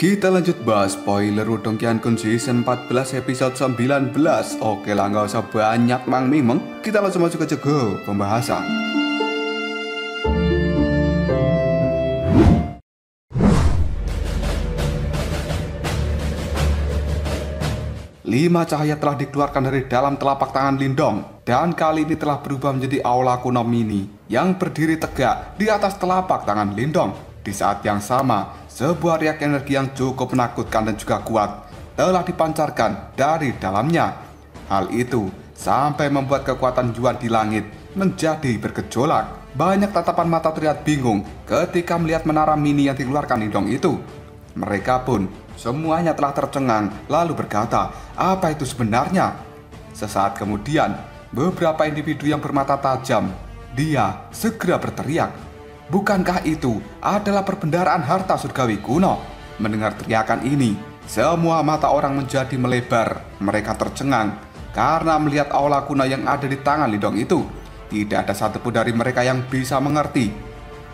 Kita lanjut bahas spoiler Wudong Qiankun season 14 episode 19. Oke lah, nggak usah banyak mang-mimeng, kita langsung masuk aja ke pembahasan. Lima cahaya telah dikeluarkan dari dalam telapak tangan Lindong, dan kali ini telah berubah menjadi aula kuno mini yang berdiri tegak di atas telapak tangan Lindong. Di saat yang sama, sebuah riak energi yang cukup menakutkan dan juga kuat telah dipancarkan dari dalamnya. Hal itu sampai membuat kekuatan Yuan di langit menjadi bergejolak. Banyak tatapan mata terlihat bingung ketika melihat menara mini yang dikeluarkan Lindong itu. Mereka pun semuanya telah tercengang lalu berkata, apa itu sebenarnya? Sesaat kemudian, beberapa individu yang bermata tajam, dia segera berteriak, bukankah itu adalah perbendaharaan harta surgawi kuno? Mendengar teriakan ini, semua mata orang menjadi melebar. Mereka tercengang karena melihat aula kuno yang ada di tangan Lindong itu. Tidak ada satupun dari mereka yang bisa mengerti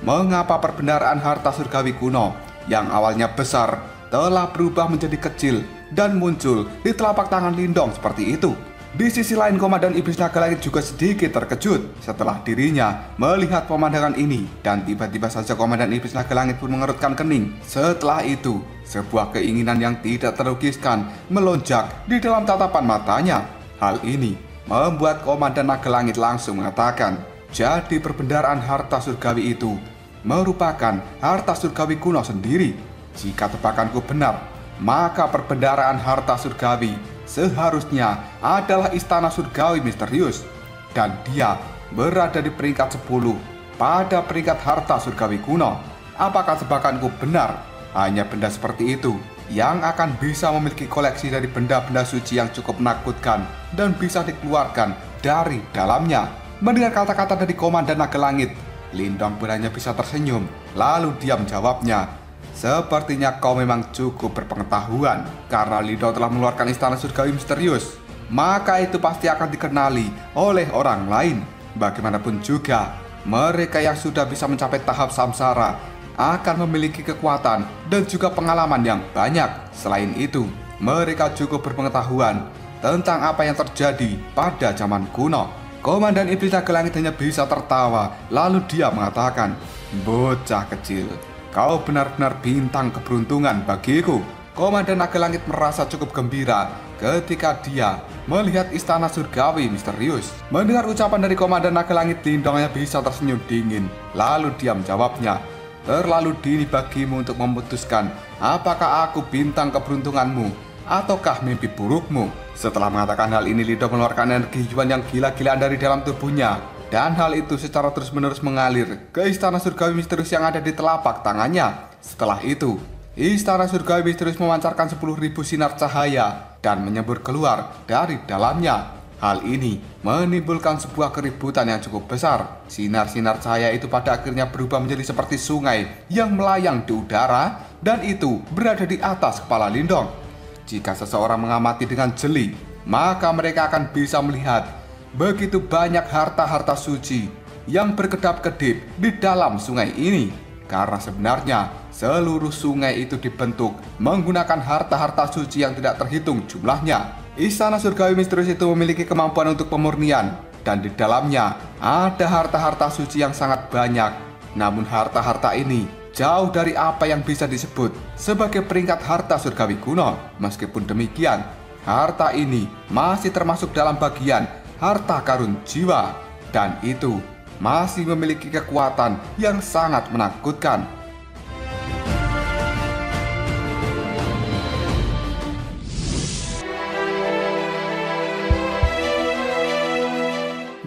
mengapa perbendaharaan harta surgawi kuno yang awalnya besar telah berubah menjadi kecil dan muncul di telapak tangan Lindong seperti itu. Di sisi lain, Komandan Iblis Naga Langit juga sedikit terkejut setelah dirinya melihat pemandangan ini, dan tiba-tiba saja Komandan Iblis Naga Langit pun mengerutkan kening. Setelah itu, sebuah keinginan yang tidak terlukiskan melonjak di dalam tatapan matanya. Hal ini membuat Komandan Naga Langit langsung mengatakan, jadi perbendaharaan harta surgawi itu merupakan harta surgawi kuno sendiri. Jika tebakanku benar, maka perbendaharaan harta surgawi seharusnya adalah istana surgawi misterius, dan dia berada di peringkat 10 pada peringkat harta surgawi kuno. Apakah tebakanku benar? Hanya benda seperti itu yang akan bisa memiliki koleksi dari benda-benda suci yang cukup menakutkan dan bisa dikeluarkan dari dalamnya. Mendengar kata-kata dari Komandan Naga Langit, Lindong pun hanya bisa tersenyum, lalu dia menjawabnya, sepertinya kau memang cukup berpengetahuan. Karena Lindong telah mengeluarkan istana surgawi misterius, maka itu pasti akan dikenali oleh orang lain. Bagaimanapun juga, mereka yang sudah bisa mencapai tahap samsara akan memiliki kekuatan dan juga pengalaman yang banyak. Selain itu, mereka cukup berpengetahuan tentang apa yang terjadi pada zaman kuno. Komandan Iblis Naga Langit hanya bisa tertawa, lalu dia mengatakan, bocah kecil, kau benar-benar bintang keberuntungan bagiku. Komandan Naga Langit merasa cukup gembira ketika dia melihat istana surgawi misterius. Mendengar ucapan dari Komandan Naga Langit, Lindong hanya bisa tersenyum dingin. Lalu dia menjawabnya, terlalu dini bagimu untuk memutuskan apakah aku bintang keberuntunganmu ataukah mimpi burukmu. Setelah mengatakan hal ini, Lindong mengeluarkan energi Yuan yang gila-gilaan dari dalam tubuhnya, dan hal itu secara terus-menerus mengalir ke istana surgawi misterius yang ada di telapak tangannya. Setelah itu, istana surgawi misterius memancarkan 10.000 sinar cahaya dan menyembur keluar dari dalamnya. Hal ini menimbulkan sebuah keributan yang cukup besar. Sinar-sinar cahaya itu pada akhirnya berubah menjadi seperti sungai yang melayang di udara, dan itu berada di atas kepala Lindong. Jika seseorang mengamati dengan jeli, maka mereka akan bisa melihat begitu banyak harta-harta suci yang berkedap-kedip di dalam sungai ini. Karena sebenarnya seluruh sungai itu dibentuk menggunakan harta-harta suci yang tidak terhitung jumlahnya. Istana surgawi misterius itu memiliki kemampuan untuk pemurnian, dan di dalamnya ada harta-harta suci yang sangat banyak. Namun harta-harta ini jauh dari apa yang bisa disebut sebagai peringkat harta surgawi kuno. Meskipun demikian, harta ini masih termasuk dalam bagian harta karun jiwa, dan itu masih memiliki kekuatan yang sangat menakutkan.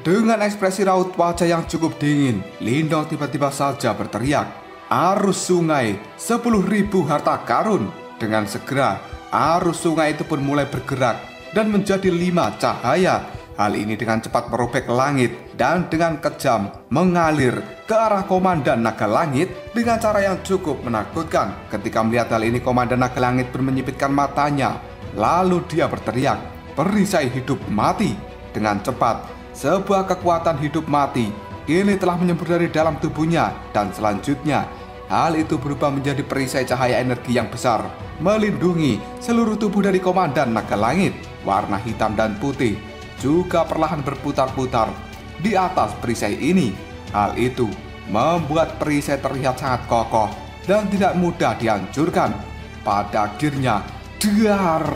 Dengan ekspresi raut wajah yang cukup dingin, Lindong tiba-tiba saja berteriak, arus sungai 10.000 harta karun. Dengan segera, arus sungai itu pun mulai bergerak dan menjadi 5 cahaya. Hal ini dengan cepat merobek langit dan dengan kejam mengalir ke arah Komandan Naga Langit dengan cara yang cukup menakutkan. Ketika melihat hal ini, Komandan Naga Langit pun menyipitkan matanya. Lalu dia berteriak, perisai hidup mati. Dengan cepat, sebuah kekuatan hidup mati kini telah menyembur dari dalam tubuhnya, dan selanjutnya hal itu berubah menjadi perisai cahaya energi yang besar, melindungi seluruh tubuh dari Komandan Naga Langit. Warna hitam dan putih juga perlahan berputar-putar di atas perisai ini. Hal itu membuat perisai terlihat sangat kokoh dan tidak mudah dihancurkan. Pada akhirnya, dar,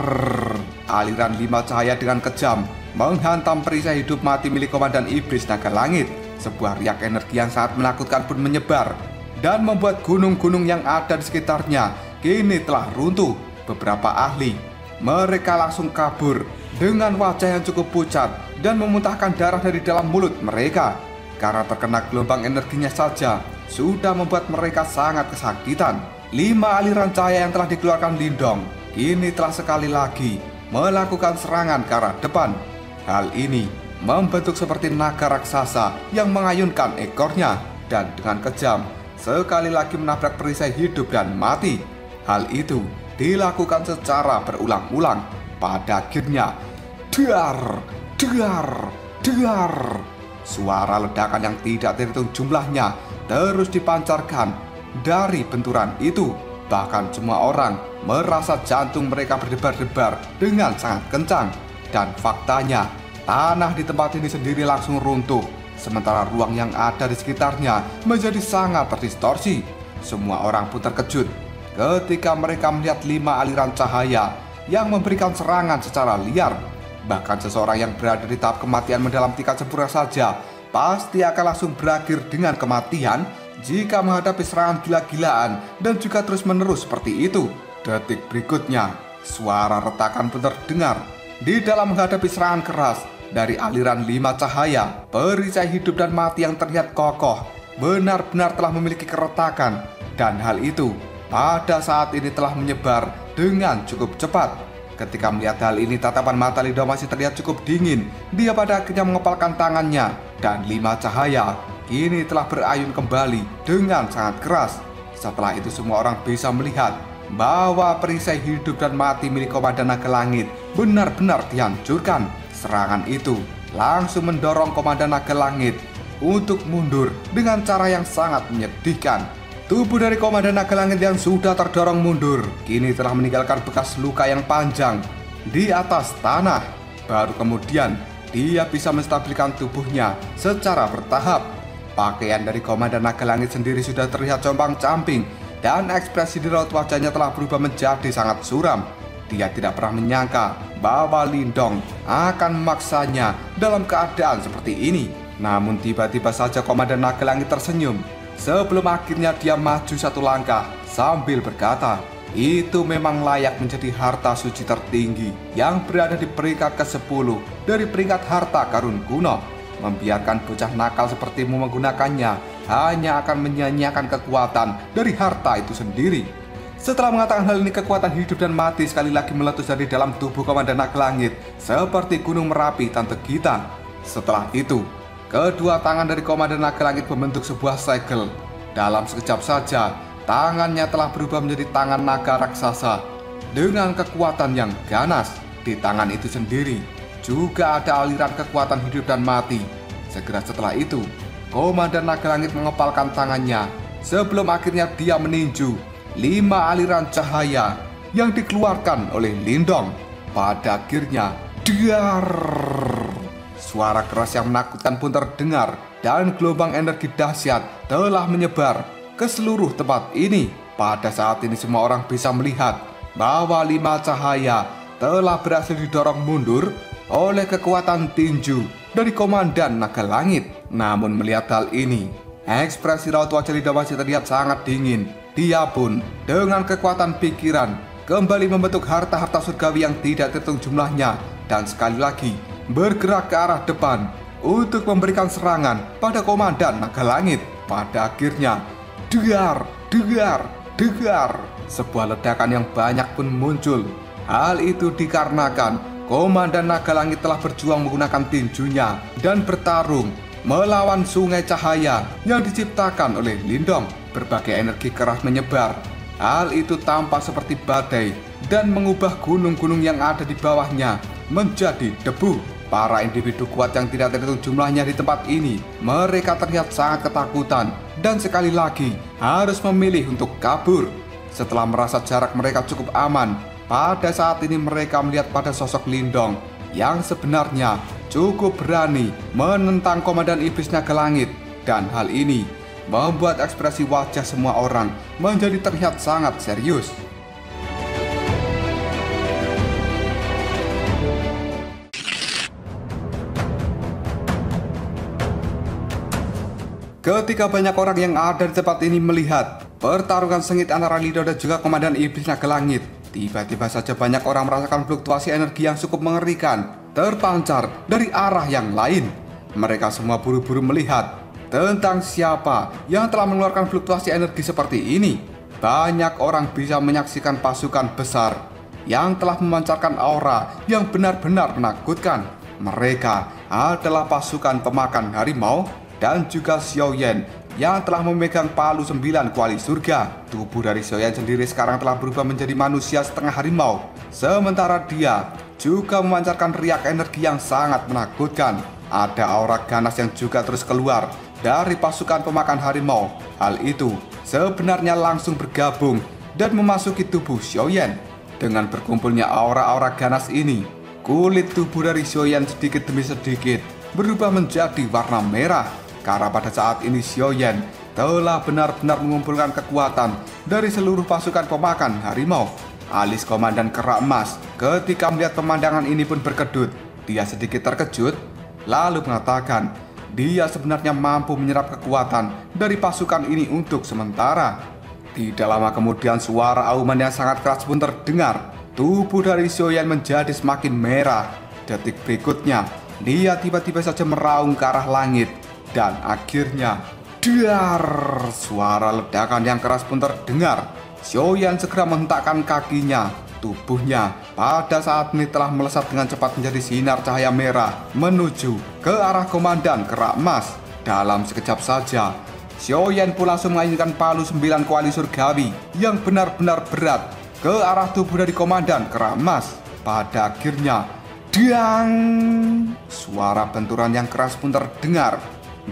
aliran 5 cahaya dengan kejam menghantam perisai hidup mati milik Komandan Iblis Naga Langit. Sebuah riak energi yang sangat menakutkan pun menyebar dan membuat gunung-gunung yang ada di sekitarnya kini telah runtuh. Beberapa ahli, mereka langsung kabur dengan wajah yang cukup pucat dan memuntahkan darah dari dalam mulut mereka. Karena terkena gelombang energinya saja sudah membuat mereka sangat kesakitan. 5 aliran cahaya yang telah dikeluarkan Lindong kini telah sekali lagi melakukan serangan ke arah depan. Hal ini membentuk seperti naga raksasa yang mengayunkan ekornya dan dengan kejam sekali lagi menabrak perisai hidup dan mati. Hal itu dilakukan secara berulang-ulang. Pada akhirnya, dar, dar, dar, suara ledakan yang tidak terhitung jumlahnya terus dipancarkan dari benturan itu. Bahkan semua orang merasa jantung mereka berdebar-debar dengan sangat kencang. Dan faktanya, tanah di tempat ini sendiri langsung runtuh, sementara ruang yang ada di sekitarnya menjadi sangat terdistorsi. Semua orang pun terkejut ketika mereka melihat 5 aliran cahaya yang memberikan serangan secara liar. Bahkan seseorang yang berada di tahap kematian mendalam tingkat sempurna saja pasti akan langsung berakhir dengan kematian jika menghadapi serangan gila-gilaan dan juga terus-menerus seperti itu. Detik berikutnya, suara retakan pun terdengar. Di dalam menghadapi serangan keras dari aliran 5 cahaya, perisai hidup dan mati yang terlihat kokoh benar-benar telah memiliki keretakan. Dan hal itu pada saat ini telah menyebar dengan cukup cepat. Ketika melihat hal ini, tatapan mata Lindong masih terlihat cukup dingin. Dia pada akhirnya mengepalkan tangannya dan 5 cahaya kini telah berayun kembali dengan sangat keras. Setelah itu semua orang bisa melihat bahwa perisai hidup dan mati milik Komandan Naga Langit benar-benar dihancurkan. Serangan itu langsung mendorong Komandan Naga Langit untuk mundur dengan cara yang sangat menyedihkan. Tubuh dari Komandan Naga Langit yang sudah terdorong mundur kini telah meninggalkan bekas luka yang panjang di atas tanah. Baru kemudian dia bisa menstabilkan tubuhnya secara bertahap. Pakaian dari Komandan Naga Langit sendiri sudah terlihat compang-camping dan ekspresi di raut wajahnya telah berubah menjadi sangat suram. Dia tidak pernah menyangka bahwa Lindong akan memaksanya dalam keadaan seperti ini. Namun tiba-tiba saja Komandan Naga Langit tersenyum sebelum akhirnya dia maju satu langkah sambil berkata, itu memang layak menjadi harta suci tertinggi yang berada di peringkat ke-10 dari peringkat harta karun kuno. Membiarkan bocah nakal sepertimu menggunakannya hanya akan menyia-nyiakan kekuatan dari harta itu sendiri. Setelah mengatakan hal ini, kekuatan hidup dan mati sekali lagi meletus dari dalam tubuh Komandan Naga Langit seperti gunung Merapi Tante Gita. Setelah itu, kedua tangan dari Komandan Naga Langit membentuk sebuah segel. Dalam sekejap saja, tangannya telah berubah menjadi tangan naga raksasa dengan kekuatan yang ganas. Di tangan itu sendiri juga ada aliran kekuatan hidup dan mati. Segera setelah itu, Komandan Naga Langit mengepalkan tangannya sebelum akhirnya dia meninju 5 aliran cahaya yang dikeluarkan oleh Lindong. Pada akhirnya, dar, suara keras yang menakutkan pun terdengar dan gelombang energi dahsyat telah menyebar ke seluruh tempat ini. Pada saat ini semua orang bisa melihat bahwa 5 cahaya telah berhasil didorong mundur oleh kekuatan tinju dari Komandan Naga Langit. Namun melihat hal ini, ekspresi raut wajah Lindong masih terlihat sangat dingin. Dia pun dengan kekuatan pikiran kembali membentuk harta-harta surgawi yang tidak terhitung jumlahnya dan sekali lagi bergerak ke arah depan untuk memberikan serangan pada Komandan Naga Langit. Pada akhirnya, dar, dar, dar, sebuah ledakan yang banyak pun muncul. Hal itu dikarenakan Komandan Naga Langit telah berjuang menggunakan tinjunya dan bertarung melawan sungai cahaya yang diciptakan oleh Lindong. Berbagai energi keras menyebar. Hal itu tampak seperti badai dan mengubah gunung-gunung yang ada di bawahnya menjadi debu. Para individu kuat yang tidak terhitung jumlahnya di tempat ini, mereka terlihat sangat ketakutan dan sekali lagi harus memilih untuk kabur. Setelah merasa jarak mereka cukup aman, pada saat ini mereka melihat pada sosok Lindong yang sebenarnya cukup berani menentang Komandan Iblis Naga Langit. Dan hal ini membuat ekspresi wajah semua orang menjadi terlihat sangat serius. Ketika banyak orang yang ada di tempat ini melihat pertarungan sengit antara Lindong dan juga Komandan Iblis Naga Langit, tiba-tiba saja banyak orang merasakan fluktuasi energi yang cukup mengerikan terpancar dari arah yang lain. Mereka semua buru-buru melihat tentang siapa yang telah mengeluarkan fluktuasi energi seperti ini. Banyak orang bisa menyaksikan pasukan besar yang telah memancarkan aura yang benar-benar menakutkan. Mereka adalah pasukan pemakan harimau dan juga Xiaoyan yang telah memegang palu 9 kuali surga. Tubuh dari Xiaoyan sendiri sekarang telah berubah menjadi manusia setengah harimau, sementara dia juga memancarkan riak energi yang sangat menakutkan. Ada aura ganas yang juga terus keluar dari pasukan pemakan harimau. Hal itu sebenarnya langsung bergabung dan memasuki tubuh Xiaoyan. Dengan berkumpulnya aura-aura ganas ini, kulit tubuh dari Xiaoyan sedikit demi sedikit berubah menjadi warna merah. Karena pada saat ini Xiaoyan telah benar-benar mengumpulkan kekuatan dari seluruh pasukan pemakan harimau. Alis Komandan Kera Emas ketika melihat pemandangan ini pun berkedut. Dia sedikit terkejut, lalu mengatakan dia sebenarnya mampu menyerap kekuatan dari pasukan ini untuk sementara. Tidak lama kemudian suara auman yang sangat keras pun terdengar. Tubuh dari Xiaoyan menjadi semakin merah. Detik berikutnya, dia tiba-tiba saja meraung ke arah langit. Dan akhirnya, dar! Suara ledakan yang keras pun terdengar. Xiaoyan segera menghentakkan kakinya. Tubuhnya pada saat ini telah melesat dengan cepat menjadi sinar cahaya merah menuju ke arah Komandan Kera Emas. Dalam sekejap saja, Xiaoyan pun langsung mengayunkan palu 9 kuali surgawi yang benar-benar berat ke arah tubuh dari Komandan Kera Emas. Pada akhirnya, dang! Suara benturan yang keras pun terdengar.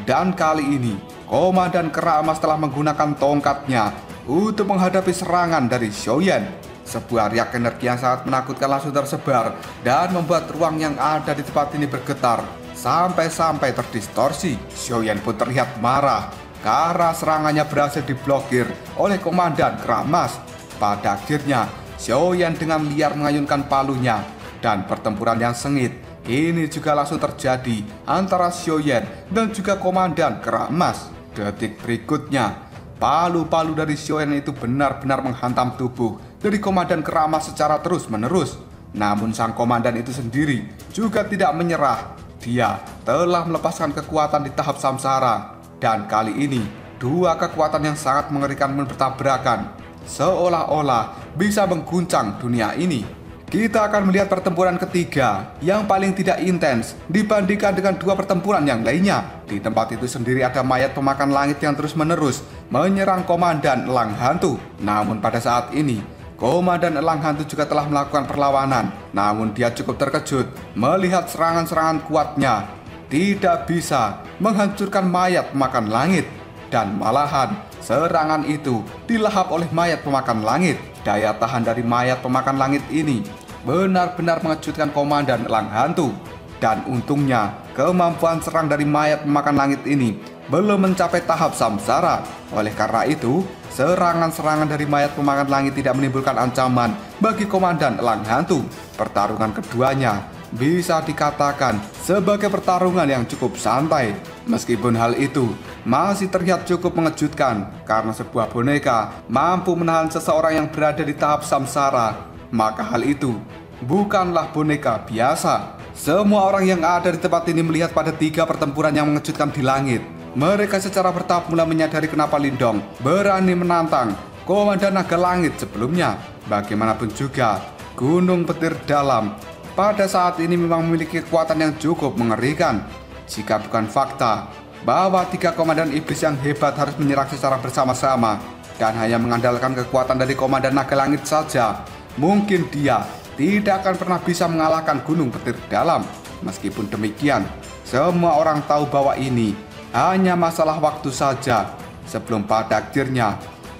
Dan kali ini, Komandan Kera Emas telah menggunakan tongkatnya untuk menghadapi serangan dari Xiaoyan. Sebuah riak energi yang sangat menakutkan langsung tersebar dan membuat ruang yang ada di tempat ini bergetar sampai-sampai terdistorsi. Xiaoyan pun terlihat marah karena serangannya berhasil diblokir oleh Komandan Kera Emas. Pada akhirnya, Xiaoyan dengan liar mengayunkan palunya dan pertempuran yang sengit ini juga langsung terjadi antara Xiaoyan dan juga Komandan Kera Emas. Detik berikutnya, palu-palu dari Xiaoyan itu benar-benar menghantam tubuh dari Komandan Kera Emas secara terus-menerus. Namun sang komandan itu sendiri juga tidak menyerah. Dia telah melepaskan kekuatan di tahap samsara. Dan kali ini, dua kekuatan yang sangat mengerikan bertabrakan, seolah-olah bisa mengguncang dunia ini. Kita akan melihat pertempuran ketiga yang paling tidak intens dibandingkan dengan dua pertempuran yang lainnya. Di tempat itu sendiri ada mayat pemakan langit yang terus-menerus menyerang Komandan Elang Hantu. Namun pada saat ini, Komandan Elang Hantu juga telah melakukan perlawanan. Namun dia cukup terkejut melihat serangan-serangan kuatnya tidak bisa menghancurkan mayat pemakan langit. Dan malahan serangan itu dilahap oleh mayat pemakan langit. Daya tahan dari mayat pemakan langit ini benar-benar mengejutkan Komandan Elang Hantu. Dan untungnya kemampuan serang dari mayat pemakan langit ini belum mencapai tahap samsara. Oleh karena itu, serangan-serangan dari mayat pemakan langit tidak menimbulkan ancaman bagi Komandan Elang Hantu. Pertarungan keduanya bisa dikatakan sebagai pertarungan yang cukup santai. Meskipun hal itu masih terlihat cukup mengejutkan karena sebuah boneka mampu menahan seseorang yang berada di tahap samsara, maka hal itu bukanlah boneka biasa. Semua orang yang ada di tempat ini melihat pada tiga pertempuran yang mengejutkan di langit. Mereka secara bertahap mulai menyadari kenapa Lindong berani menantang Komandan Naga Langit sebelumnya. Bagaimanapun juga, Gunung Petir Dalam pada saat ini memang memiliki kekuatan yang cukup mengerikan. Jika bukan fakta bahwa tiga komandan iblis yang hebat harus menyerang secara bersama-sama dan hanya mengandalkan kekuatan dari Komandan Naga Langit saja, mungkin dia tidak akan pernah bisa mengalahkan Gunung Petir Dalam. Meskipun demikian, semua orang tahu bahwa ini hanya masalah waktu saja. sebelum pada akhirnya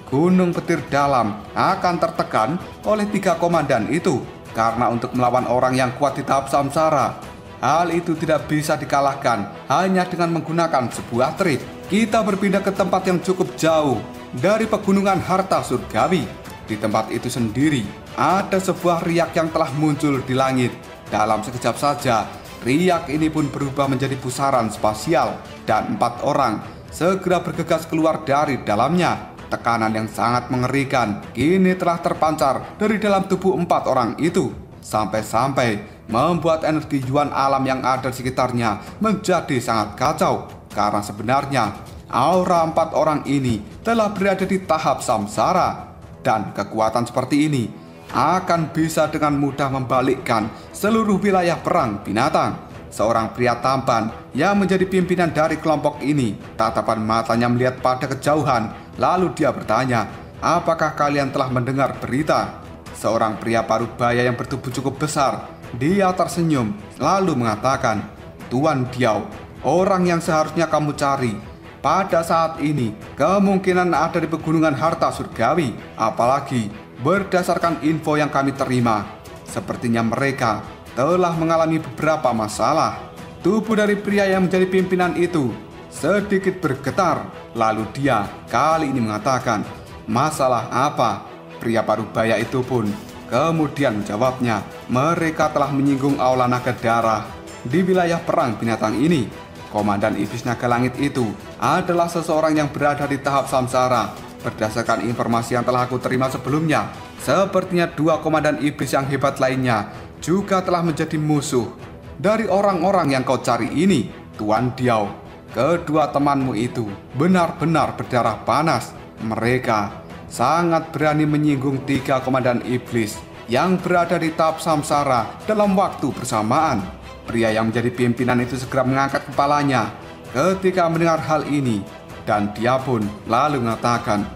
Gunung Petir Dalam akan tertekan oleh 3 komandan itu. Karena untuk melawan orang yang kuat di tahap samsara, hal itu tidak bisa dikalahkan hanya dengan menggunakan sebuah trik. Kita berpindah ke tempat yang cukup jauh dari pegunungan harta surgawi. Di tempat itu sendiri ada sebuah riak yang telah muncul di langit. Dalam sekejap saja, riak ini pun berubah menjadi pusaran spasial dan 4 orang segera bergegas keluar dari dalamnya. Tekanan yang sangat mengerikan kini telah terpancar dari dalam tubuh 4 orang itu, sampai-sampai membuat energi Yuan alam yang ada di sekitarnya menjadi sangat kacau. Karena sebenarnya aura 4 orang ini telah berada di tahap samsara, dan kekuatan seperti ini akan bisa dengan mudah membalikkan seluruh wilayah perang binatang. Seorang pria tampan yang menjadi pimpinan dari kelompok ini, tatapan matanya melihat pada kejauhan. Lalu dia bertanya, apakah kalian telah mendengar berita? Seorang pria parubaya yang bertubuh cukup besar, dia tersenyum lalu mengatakan, Tuan Diao, orang yang seharusnya kamu cari pada saat ini kemungkinan ada di pegunungan harta surgawi. Apalagi berdasarkan info yang kami terima, sepertinya mereka telah mengalami beberapa masalah. Tubuh dari pria yang menjadi pimpinan itu sedikit bergetar. Lalu dia kali ini mengatakan, masalah apa? Pria parubaya itu pun kemudian menjawabnya, mereka telah menyinggung aula naga darah di wilayah perang binatang ini. Komandan Iblis Naga Langit itu adalah seseorang yang berada di tahap samsara. Berdasarkan informasi yang telah aku terima sebelumnya, sepertinya 2 komandan iblis yang hebat lainnya juga telah menjadi musuh dari orang-orang yang kau cari ini, Tuan Diao. Kedua temanmu itu benar-benar berdarah panas. Mereka sangat berani menyinggung 3 komandan iblis yang berada di tahap samsara dalam waktu bersamaan. Pria yang menjadi pimpinan itu segera mengangkat kepalanya ketika mendengar hal ini, dan dia pun lalu mengatakan,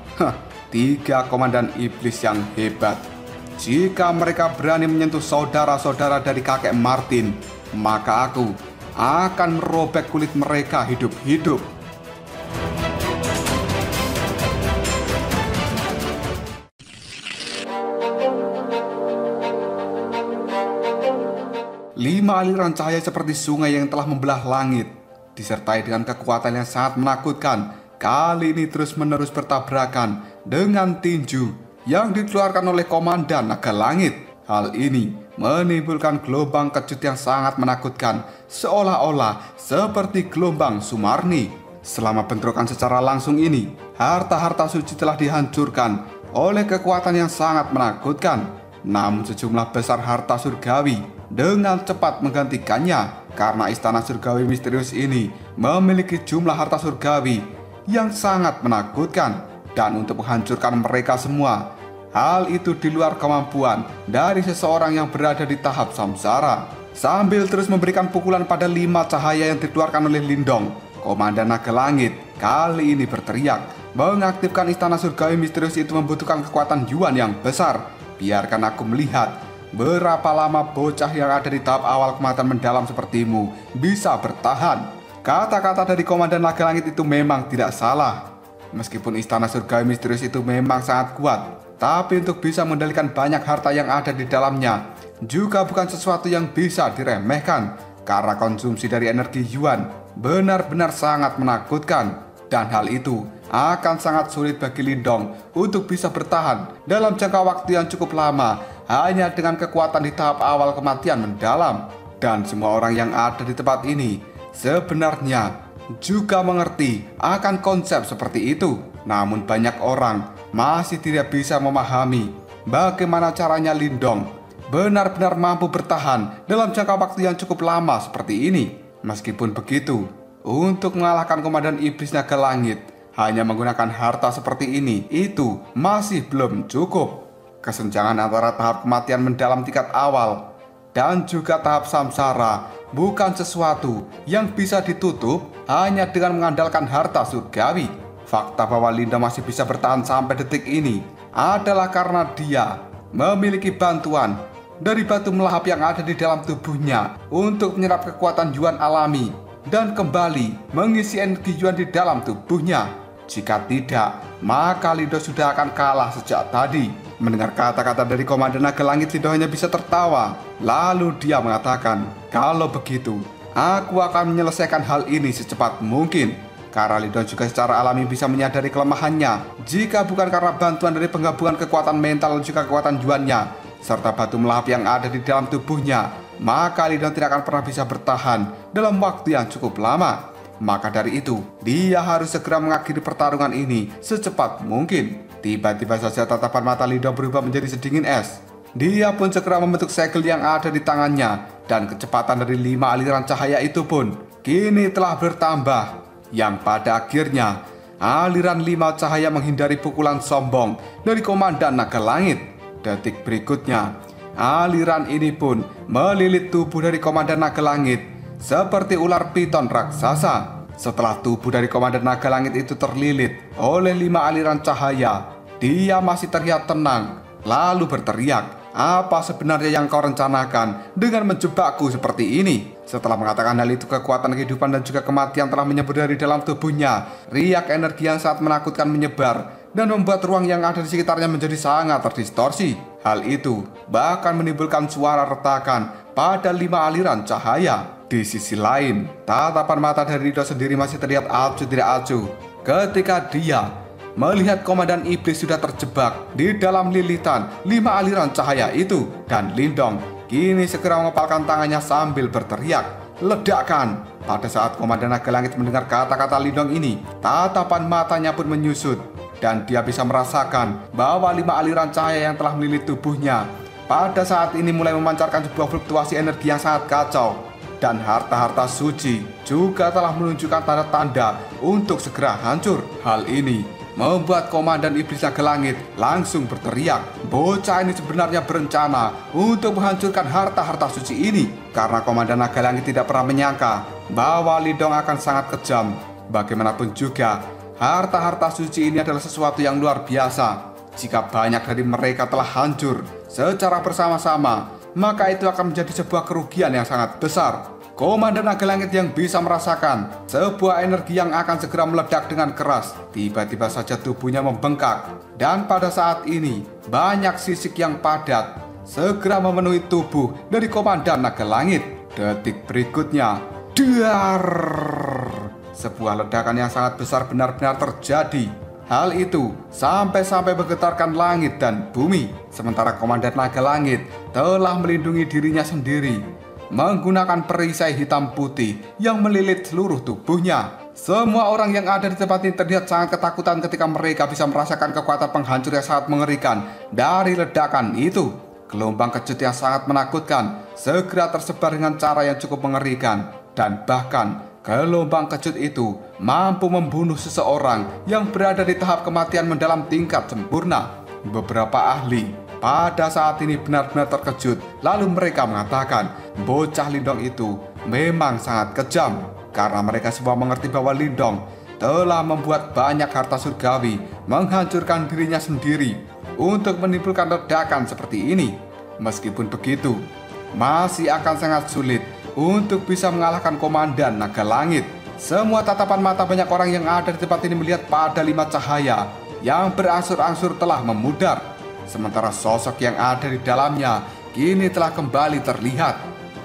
3 komandan iblis yang hebat. Jika mereka berani menyentuh saudara-saudara dari kakek Martin, maka aku akan merobek kulit mereka hidup-hidup. Lima aliran cahaya seperti sungai yang telah membelah langit, disertai dengan kekuatan yang sangat menakutkan, kali ini terus-menerus bertabrakan dengan tinju yang dikeluarkan oleh Komandan Naga Langit. Hal ini menimbulkan gelombang kejut yang sangat menakutkan, seolah-olah seperti gelombang Sumarni. Selama bentrokan secara langsung ini, harta-harta suci telah dihancurkan oleh kekuatan yang sangat menakutkan. Namun sejumlah besar harta surgawi dengan cepat menggantikannya, karena istana surgawi misterius ini memiliki jumlah harta surgawi yang sangat menakutkan. Dan untuk menghancurkan mereka semua, hal itu di luar kemampuan dari seseorang yang berada di tahap samsara. Sambil terus memberikan pukulan pada 5 cahaya yang dikeluarkan oleh Lindong, Komandan Naga Langit kali ini berteriak, mengaktifkan istana surgawi misterius itu membutuhkan kekuatan Yuan yang besar. Biarkan aku melihat berapa lama bocah yang ada di tahap awal kematian mendalam sepertimu bisa bertahan. Kata-kata dari Komandan Naga Langit itu memang tidak salah. Meskipun istana surgawi misterius itu memang sangat kuat, tapi untuk bisa mengendalikan banyak harta yang ada di dalamnya juga bukan sesuatu yang bisa diremehkan, karena konsumsi dari energi Yuan benar-benar sangat menakutkan. Dan hal itu akan sangat sulit bagi Lindong untuk bisa bertahan dalam jangka waktu yang cukup lama hanya dengan kekuatan di tahap awal kematian mendalam. Dan semua orang yang ada di tempat ini sebenarnya juga mengerti akan konsep seperti itu. Namun banyak orang masih tidak bisa memahami bagaimana caranya Lindong benar-benar mampu bertahan dalam jangka waktu yang cukup lama seperti ini. Meskipun begitu, untuk mengalahkan Komandan Iblis Naga Langit hanya menggunakan harta seperti ini itu masih belum cukup. Kesenjangan antara tahap kematian mendalam tingkat awal dan juga tahap samsara bukan sesuatu yang bisa ditutup hanya dengan mengandalkan harta surgawi. Fakta bahwa Linda masih bisa bertahan sampai detik ini adalah karena dia memiliki bantuan dari batu melahap yang ada di dalam tubuhnya untuk menyerap kekuatan Yuan alami dan kembali mengisi energi Yuan di dalam tubuhnya. Jika tidak, maka Lindong sudah akan kalah sejak tadi. Mendengar kata-kata dari Komandan Naga Langit, Lindong hanya bisa tertawa. Lalu dia mengatakan, "Kalau begitu, aku akan menyelesaikan hal ini secepat mungkin." Karena Lindong juga secara alami bisa menyadari kelemahannya. Jika bukan karena bantuan dari penggabungan kekuatan mental dan juga kekuatan juannya, serta batu melahap yang ada di dalam tubuhnya, maka Lindong tidak akan pernah bisa bertahan dalam waktu yang cukup lama. Maka dari itu, dia harus segera mengakhiri pertarungan ini secepat mungkin. Tiba-tiba saja tatapan mata Lindong berubah menjadi sedingin es. Dia pun segera membentuk segel yang ada di tangannya, dan kecepatan dari 5 aliran cahaya itu pun kini telah bertambah. Yang pada akhirnya, aliran 5 cahaya menghindari pukulan sombong dari Komandan Naga Langit. Detik berikutnya, aliran ini pun melilit tubuh dari Komandan Naga Langit seperti ular piton raksasa. Setelah tubuh dari Komandan Naga Langit itu terlilit oleh 5 aliran cahaya, dia masih terlihat tenang, lalu berteriak, "Apa sebenarnya yang kau rencanakan dengan menjebakku seperti ini?" Setelah mengatakan hal itu, kekuatan kehidupan dan juga kematian telah menyebar dari dalam tubuhnya. Riak energi yang sangat menakutkan menyebar dan membuat ruang yang ada di sekitarnya menjadi sangat terdistorsi. Hal itu bahkan menimbulkan suara retakan pada 5 aliran cahaya. Di sisi lain, tatapan mata dari Lindong sendiri masih terlihat acuh tidak acuh ketika dia melihat Komandan Iblis sudah terjebak di dalam lilitan 5 aliran cahaya itu. Dan Lindong kini segera mengepalkan tangannya sambil berteriak, "Ledakan!" Pada saat Komandan Naga Langit mendengar kata-kata Lindong ini, tatapan matanya pun menyusut, dan dia bisa merasakan bahwa 5 aliran cahaya yang telah melilit tubuhnya pada saat ini mulai memancarkan sebuah fluktuasi energi yang sangat kacau. Dan harta-harta suci juga telah menunjukkan tanda-tanda untuk segera hancur. Hal ini membuat Komandan Iblis Naga Langit langsung berteriak, bocah ini sebenarnya berencana untuk menghancurkan harta-harta suci ini. Karena Komandan Naga Langit tidak pernah menyangka bahwa Lindong akan sangat kejam. Bagaimanapun juga, harta-harta suci ini adalah sesuatu yang luar biasa. Jika banyak dari mereka telah hancur secara bersama-sama, maka itu akan menjadi sebuah kerugian yang sangat besar. Komandan Naga Langit yang bisa merasakan sebuah energi yang akan segera meledak dengan keras. Tiba-tiba saja tubuhnya membengkak, dan pada saat ini banyak sisik yang padat segera memenuhi tubuh dari Komandan Naga Langit. Detik berikutnya, dar! Sebuah ledakan yang sangat besar benar-benar terjadi. Hal itu sampai-sampai menggetarkan langit dan bumi. Sementara Komandan Naga Langit telah melindungi dirinya sendiri menggunakan perisai hitam putih yang melilit seluruh tubuhnya. Semua orang yang ada di tempat ini terlihat sangat ketakutan ketika mereka bisa merasakan kekuatan penghancur yang sangat mengerikan dari ledakan itu. Gelombang kejut yang sangat menakutkan segera tersebar dengan cara yang cukup mengerikan, dan bahkan gelombang kejut itu mampu membunuh seseorang yang berada di tahap kematian mendalam tingkat sempurna. Beberapa ahli pada saat ini benar-benar terkejut, lalu mereka mengatakan bocah Lindong itu memang sangat kejam. Karena mereka semua mengerti bahwa Lindong telah membuat banyak harta surgawi menghancurkan dirinya sendiri untuk menimbulkan ledakan seperti ini. Meskipun begitu, masih akan sangat sulit untuk bisa mengalahkan Komandan Naga Langit. Semua tatapan mata banyak orang yang ada di tempat ini melihat pada 5 cahaya yang berangsur-angsur telah memudar. Sementara sosok yang ada di dalamnya kini telah kembali terlihat.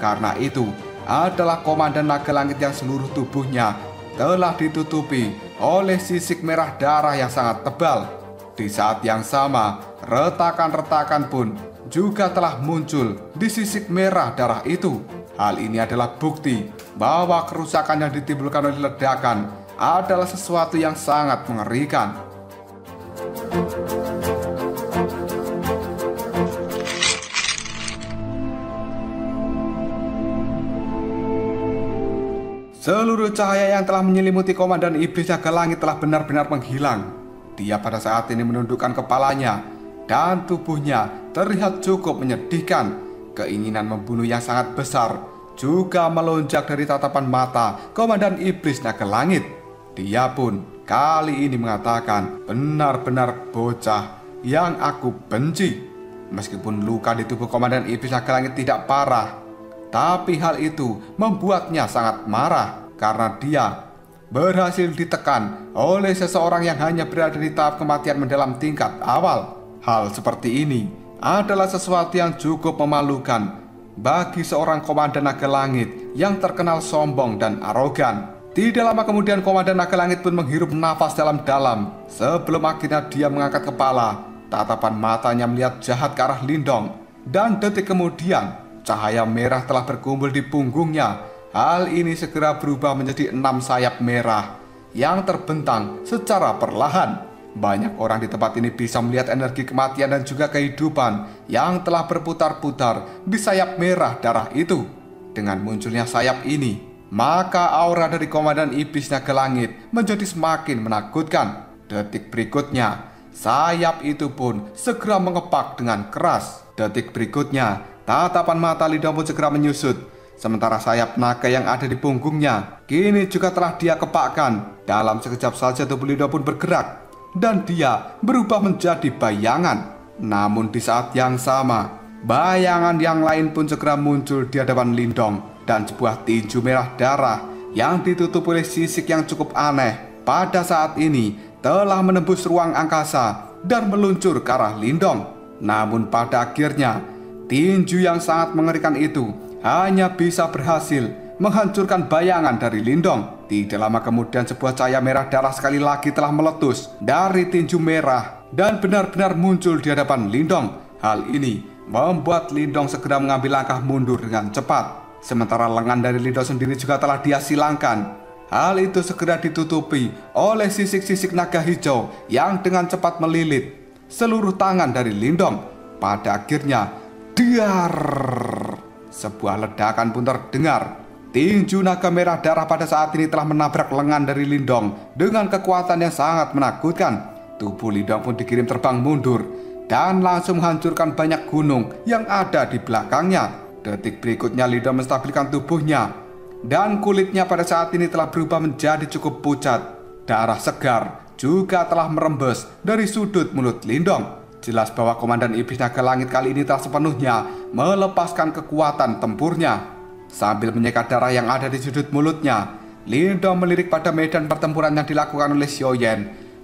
Karena itu adalah Komandan Naga Langit yang seluruh tubuhnya telah ditutupi oleh sisik merah darah yang sangat tebal. Di saat yang sama, retakan-retakan pun juga telah muncul di sisik merah darah itu. Hal ini adalah bukti bahwa kerusakan yang ditimbulkan oleh ledakan adalah sesuatu yang sangat mengerikan. Seluruh cahaya yang telah menyelimuti Komandan Iblis Naga Langit telah benar-benar menghilang. Dia pada saat ini menundukkan kepalanya, dan tubuhnya terlihat cukup menyedihkan. Keinginan membunuh yang sangat besar juga melonjak dari tatapan mata Komandan Iblis Naga Langit. Dia pun kali ini mengatakan, "Benar-benar bocah yang aku benci." Meskipun luka di tubuh Komandan Iblis Naga Langit tidak parah, tapi hal itu membuatnya sangat marah karena dia berhasil ditekan oleh seseorang yang hanya berada di tahap kematian mendalam tingkat awal. Hal seperti ini adalah sesuatu yang cukup memalukan bagi seorang Komandan Naga Langit yang terkenal sombong dan arogan. Tidak lama kemudian Komandan Naga Langit pun menghirup nafas dalam-dalam sebelum akhirnya dia mengangkat kepala. Tatapan matanya melihat jahat ke arah Lindong, dan detik kemudian cahaya merah telah berkumpul di punggungnya. Hal ini segera berubah menjadi 6 sayap merah yang terbentang secara perlahan. Banyak orang di tempat ini bisa melihat energi kematian dan juga kehidupan yang telah berputar-putar di sayap merah darah itu. Dengan munculnya sayap ini, maka aura dari Komandan Iblis Naga Langit menjadi semakin menakutkan. Detik berikutnya, sayap itu pun segera mengepak dengan keras. Detik berikutnya, tatapan mata Lindong pun segera menyusut. Sementara sayap naga yang ada di punggungnya kini juga telah dia kepakkan. Dalam sekejap saja tubuh Lindong pun bergerak dan dia berubah menjadi bayangan. Namun di saat yang sama, bayangan yang lain pun segera muncul di hadapan Lindong, dan sebuah tinju merah darah yang ditutup oleh sisik yang cukup aneh pada saat ini telah menembus ruang angkasa dan meluncur ke arah Lindong. Namun pada akhirnya, tinju yang sangat mengerikan itu hanya bisa berhasil menghancurkan bayangan dari Lindong. Tidak lama kemudian sebuah cahaya merah darah sekali lagi telah meletus dari tinju merah dan benar-benar muncul di hadapan Lindong. Hal ini membuat Lindong segera mengambil langkah mundur dengan cepat. Sementara lengan dari Lindong sendiri juga telah dia silangkan. Hal itu segera ditutupi oleh sisik-sisik naga hijau yang dengan cepat melilit seluruh tangan dari Lindong. Pada akhirnya, diar! Sebuah ledakan pun terdengar. Tinju naga merah darah pada saat ini telah menabrak lengan dari Lindong dengan kekuatan yang sangat menakutkan. Tubuh Lindong pun dikirim terbang mundur dan langsung menghancurkan banyak gunung yang ada di belakangnya. Detik berikutnya Lindong menstabilkan tubuhnya, dan kulitnya pada saat ini telah berubah menjadi cukup pucat. Darah segar juga telah merembes dari sudut mulut Lindong. Jelas bahwa Komandan Iblis Naga Langit kali ini telah sepenuhnya melepaskan kekuatan tempurnya. Sambil menyeka darah yang ada di sudut mulutnya, Lindong melirik pada medan pertempuran yang dilakukan oleh Xiaoyan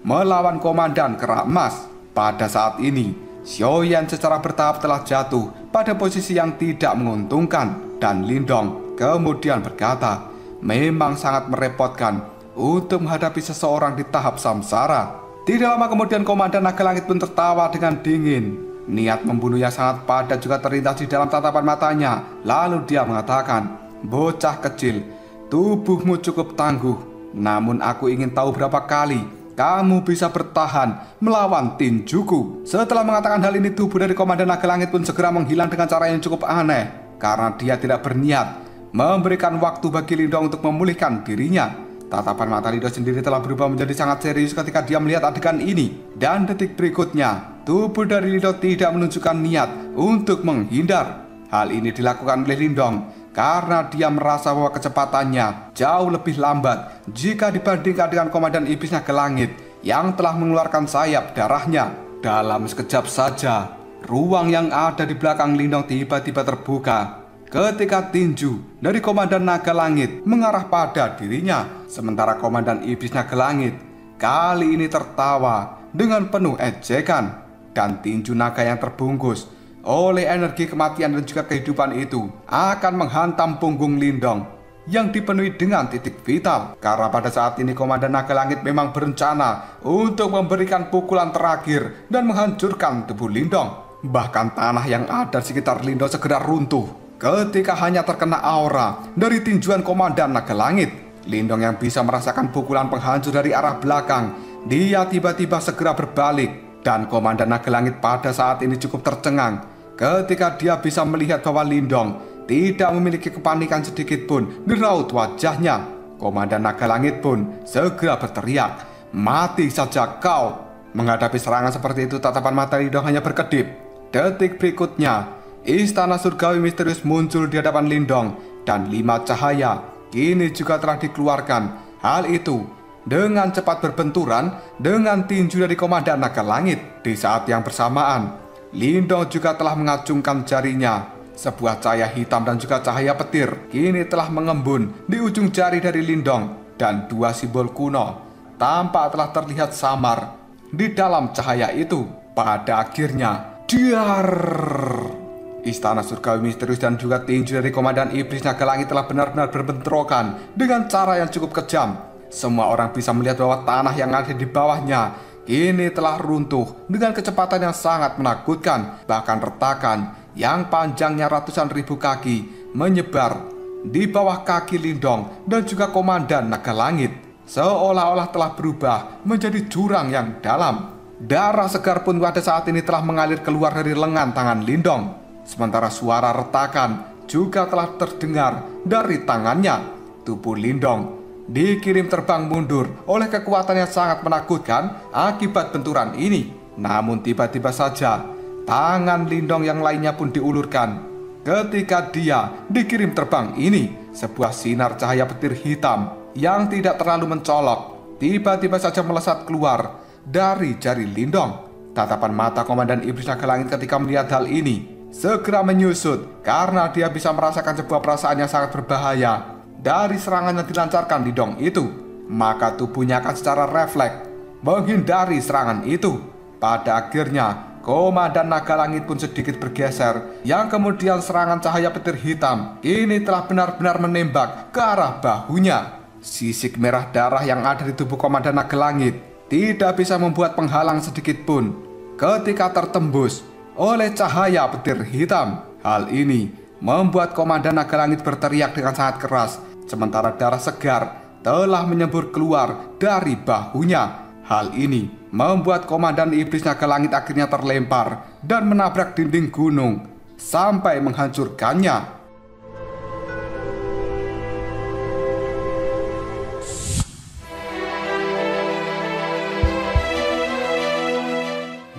melawan Komandan Kera Emas. Pada saat ini, Xiaoyan secara bertahap telah jatuh pada posisi yang tidak menguntungkan, dan Lindong kemudian berkata, memang sangat merepotkan untuk menghadapi seseorang di tahap samsara. Tidak lama kemudian Komandan Naga Langit pun tertawa dengan dingin. Niat membunuhnya sangat padat juga terlintas di dalam tatapan matanya. Lalu dia mengatakan, bocah kecil, tubuhmu cukup tangguh. Namun aku ingin tahu berapa kali kamu bisa bertahan melawan tinjuku. Setelah mengatakan hal ini, tubuh dari Komandan Naga Langit pun segera menghilang dengan cara yang cukup aneh. Karena dia tidak berniat memberikan waktu bagi Lindong untuk memulihkan dirinya. Tatapan mata Lindong sendiri telah berubah menjadi sangat serius ketika dia melihat adegan ini. Dan detik berikutnya, tubuh dari Lindong tidak menunjukkan niat untuk menghindar. Hal ini dilakukan oleh Lindong karena dia merasa bahwa kecepatannya jauh lebih lambat jika dibandingkan dengan Komandan Iblis Naga Langit yang telah mengeluarkan sayap darahnya. Dalam sekejap saja, ruang yang ada di belakang Lindong tiba-tiba terbuka ketika tinju dari Komandan Naga Langit mengarah pada dirinya. Sementara Komandan Iblis Naga Langit kali ini tertawa dengan penuh ejekan, dan tinju naga yang terbungkus oleh energi kematian dan juga kehidupan itu akan menghantam punggung Lindong yang dipenuhi dengan titik vital. Karena pada saat ini Komandan Naga Langit memang berencana untuk memberikan pukulan terakhir dan menghancurkan tubuh Lindong. Bahkan tanah yang ada di sekitar Lindong segera runtuh ketika hanya terkena aura dari tinjuan Komandan Naga Langit. Lindong yang bisa merasakan pukulan penghancur dari arah belakang, dia tiba-tiba segera berbalik, dan Komandan Naga Langit pada saat ini cukup tercengang ketika dia bisa melihat bahwa Lindong tidak memiliki kepanikan sedikit pun di raut wajahnya. Komandan Naga Langit pun segera berteriak, mati saja kau. Menghadapi serangan seperti itu, tatapan mata Lindong hanya berkedip. Detik berikutnya, istana surgawi misterius muncul di hadapan Lindong, dan 5 cahaya kini juga telah dikeluarkan. Hal itu dengan cepat berbenturan dengan tinju dari Komandan Naga Langit. Di saat yang bersamaan, Lindong juga telah mengacungkan jarinya. Sebuah cahaya hitam dan juga cahaya petir kini telah mengembun di ujung jari dari Lindong. dan dua simbol kuno tampak telah terlihat samar di dalam cahaya itu. Pada akhirnya, diar! Istana surgawi misterius dan juga tinju dari Komandan Iblis Naga Langit telah benar-benar berbentrokan dengan cara yang cukup kejam. Semua orang bisa melihat bahwa tanah yang ada di bawahnya kini telah runtuh dengan kecepatan yang sangat menakutkan. Bahkan retakan yang panjangnya ratusan ribu kaki menyebar di bawah kaki Lindong dan juga Komandan Naga Langit, seolah-olah telah berubah menjadi jurang yang dalam. Darah segar pun pada saat ini telah mengalir keluar dari lengan tangan Lindong. Sementara suara retakan juga telah terdengar dari tangannya. Tubuh Lindong dikirim terbang mundur oleh kekuatan yang sangat menakutkan akibat benturan ini. Namun tiba-tiba saja tangan Lindong yang lainnya pun diulurkan. Ketika dia dikirim terbang ini, sebuah sinar cahaya petir hitam yang tidak terlalu mencolok tiba-tiba saja melesat keluar dari jari Lindong. Tatapan mata Komandan Iblis Naga Langit ketika melihat hal ini segera menyusut karena dia bisa merasakan sebuah perasaan yang sangat berbahaya dari serangan yang dilancarkan Lindong itu. Maka tubuhnya akan secara refleks menghindari serangan itu. Pada akhirnya Komandan Naga Langit pun sedikit bergeser, yang kemudian serangan cahaya petir hitam ini telah benar-benar menembak ke arah bahunya. Sisik merah darah yang ada di tubuh Komandan Naga Langit tidak bisa membuat penghalang sedikit pun ketika tertembus oleh cahaya petir hitam. Hal ini membuat Komandan Naga Langit berteriak dengan sangat keras, sementara darah segar telah menyembur keluar dari bahunya. Hal ini membuat Komandan Iblis Naga Langit akhirnya terlempar dan menabrak dinding gunung sampai menghancurkannya.